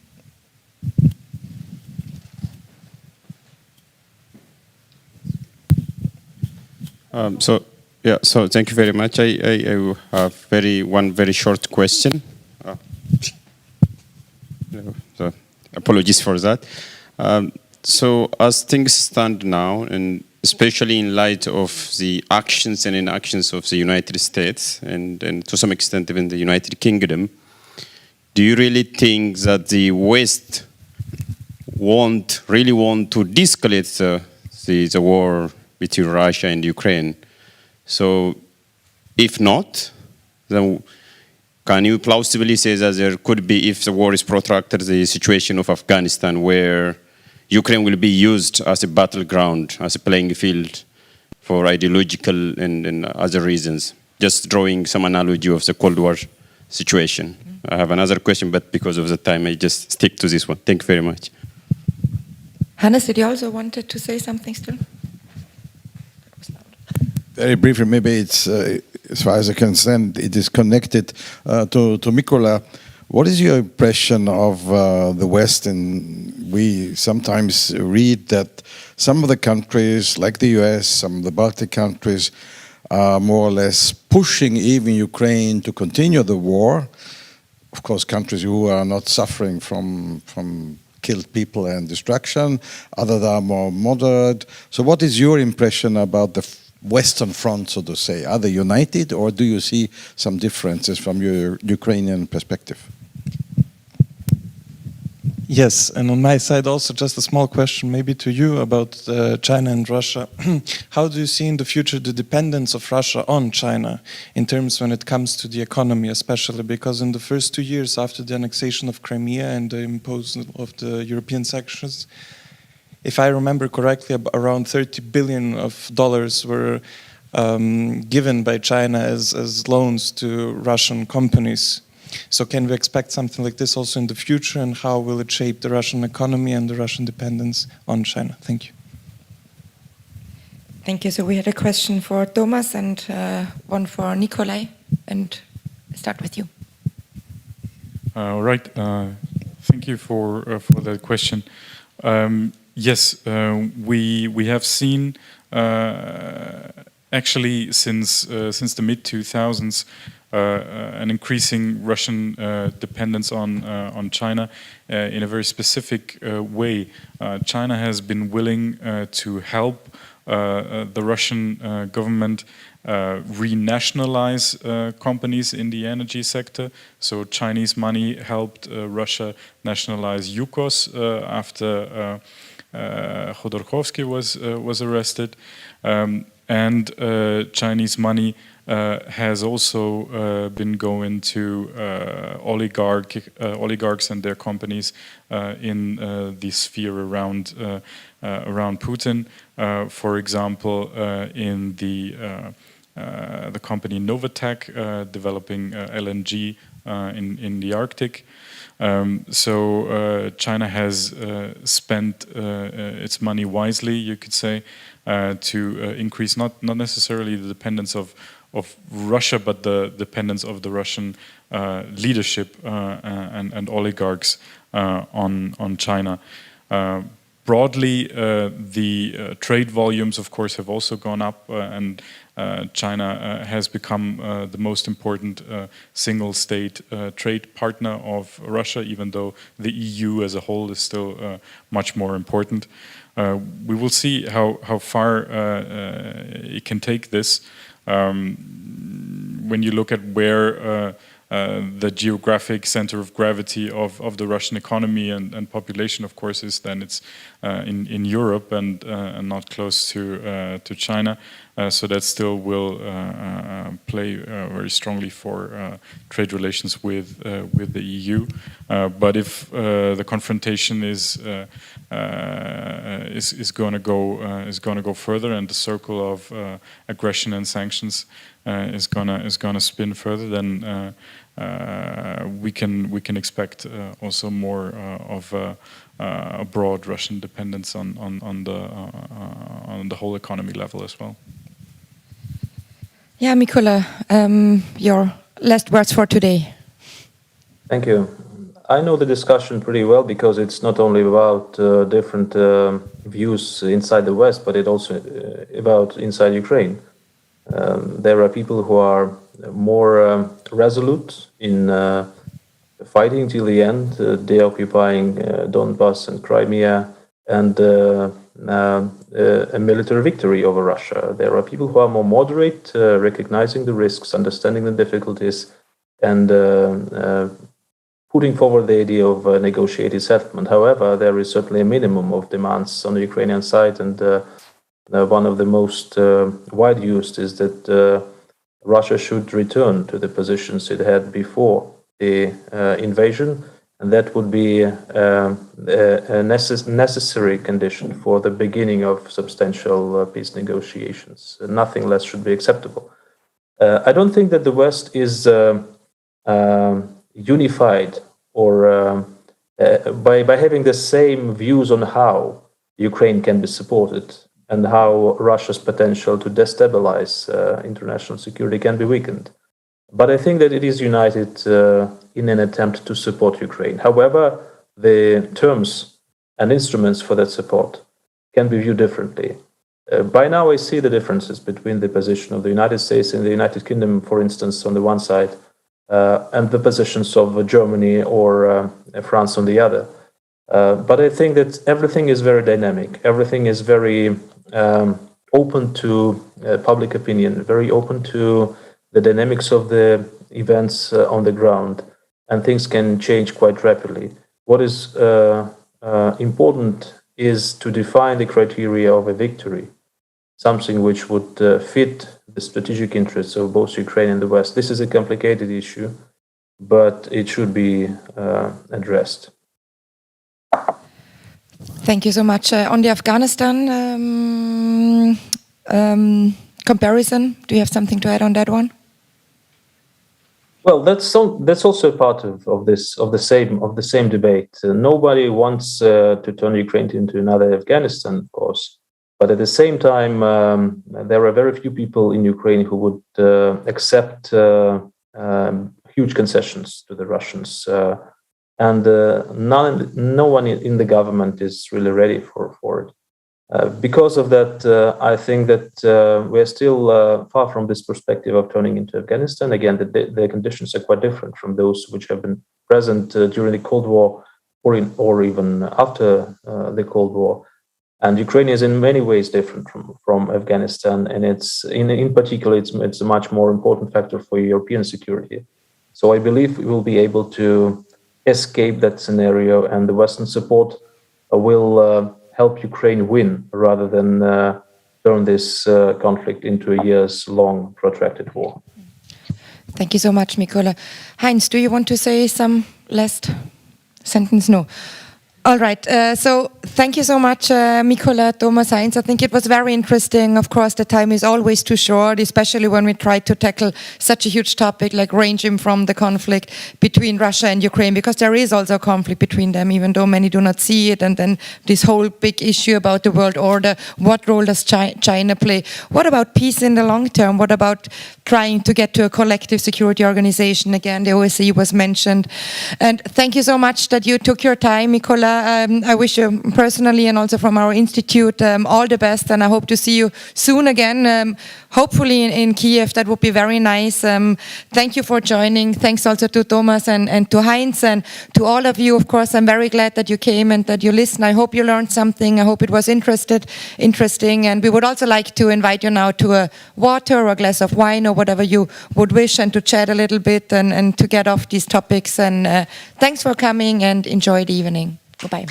So thank you very much. I have one very short question. So apologies for that. So as things stand now, and especially in light of the actions and inactions of the United States and to some extent even the United Kingdom, do you really think that the West really want to de-escalate the war between Russia and Ukraine? So if not, then can you plausibly say that there could be, if the war is protracted, the situation of Afghanistan where Ukraine will be used as a battleground, as a playing field for ideological and other reasons? Just drawing some analogy of the Cold War situation. I have another question, but because of the time, I just stick to this one. Thank you very much. Hannes, did you also wanted to say something still? Very briefly, maybe it's, as far as I can understand, it is connected to MYKOLA. What is your impression of the West? And we sometimes read that some of the countries, like the US, some of the Baltic countries, are more or less pushing even Ukraine to continue the war. Of course, countries who are not suffering from killed people and destruction, others are more moderate. So what is your impression about the Western front, so to say? Are they united, or do you see some differences from your Ukrainian perspective? Yes, and on my side also just a small question maybe to you about China and Russia. How do you see in the future the dependence of Russia on China in terms when it comes to the economy, especially because in the first 2 years after the annexation of Crimea and the imposition of the European sanctions, if I remember correctly, around $30 billion were given by China as loans to Russian companies. So can we expect something like this also in the future, and how will it shape the Russian economy and the Russian dependence on China? Thank you. Thank you. So we had a question for Thomas and one for Nikolai, and I'll start with you. Right. Thank you for that question. Yes, we have seen actually since the mid-2000s an increasing Russian dependence on China in a very specific way. China has been willing to help the Russian government renationalize companies in the energy sector. So Chinese money helped Russia nationalize Yukos after Khodorkovsky was arrested, and Chinese money has also been going to oligarchs and their companies in the sphere around Putin. For example, in the company Novatek developing LNG in the Arctic. So China has spent its money wisely, you could say, to increase not necessarily the dependence of Russia, but the dependence of the Russian leadership and oligarchs on China. Broadly, the trade volumes, of course, have also gone up, and China has become the most important single-state trade partner of Russia, even though the EU as a whole is still much more important. We will see how far it can take this. When you look at where the geographic center of gravity of the Russian economy and population, of course, is, then it's in Europe and not close to China. So that still will play very strongly for trade relations with the EU. But if the confrontation is going to go further, and the circle of aggression and sanctions is gonna spin further, then we can expect also more of a broad Russian dependence on the whole economy level as well. Yeah, MYKOLA, your last words for today. Thank you. I know the discussion pretty well, because it's not only about different views inside the West, but it also about inside Ukraine. there are people who are more resolute in fighting till the end, de-occupying Donbass and Crimea, and a military victory over Russia. There are people who are more moderate, recognizing the risks, understanding the difficulties, and putting forward the idea of a negotiated settlement. However, there is certainly a minimum of demands on the Ukrainian side, and one of the most wide used is that Russia should return to the positions it had before the invasion, and that would be a necessary condition for the beginning of substantial peace negotiations. Nothing less should be acceptable. I don't think that the West is unified or by having the same views on how Ukraine can be supported and how Russia's potential to destabilize international security can be weakened. But I think that it is united in an attempt to support Ukraine. However, the terms and instruments for that support can be viewed differently. By now, I see the differences between the position of the United States and the United Kingdom, for instance, on the one side, and the positions of Germany or France on the other. But I think that everything is very dynamic. Everything is very open to public opinion, very open to the dynamics of the events on the ground, and things can change quite rapidly. What is important is to define the criteria of a victory, something which would fit the strategic interests of both Ukraine and the West. This is a complicated issue, but it should be addressed. Thank you so much. On the Afghanistan comparison, do you have something to add on that one? Well, that's also part of the same debate. Nobody wants to turn Ukraine into another Afghanistan, of course. But at the same time, there are very few people in Ukraine who would accept huge concessions to the Russians, and no one in the government is really ready for it. Because of that, I think that we're still far from this perspective of turning into Afghanistan. Again, the conditions are quite different from those which have been present during the Cold War or even after the Cold War. And Ukraine is in many ways different from Afghanistan, and it's in particular it's a much more important factor for European security. So I believe we will be able to escape that scenario, and the Western support will help Ukraine win rather than turn this conflict into a years-long protracted war. Thank you so much, MYKOLA. Heinz, do you want to say some last sentence? No. All right, so thank you so much, MYKOLA, Thomas, Heinz. I think it was very interesting. Of course, the time is always too short, especially when we try to tackle such a huge topic like ranging from the conflict between Russia and Ukraine, because there is also a conflict between them, even though many do not see it. And then this whole big issue about the world order, what role does China play? What about peace in the long term? What about trying to get to a collective security organization? Again, the OSCE was mentioned. And thank you so much that you took your time, MYKOLA. I wish you personally and also from our institute all the best, and I hope to see you soon again, hopefully in Kyiv. That would be very nice. Thank you for joining. Thanks also to Thomas and to Heinz, and to all of you. Of course, I'm very glad that you came and that you listened. I hope you learned something. I hope it was interesting, and we would also like to invite you now to a water or a glass of wine or whatever you would wish, and to chat a little bit and to get off these topics. And thanks for coming, and enjoy the evening. Goodbye.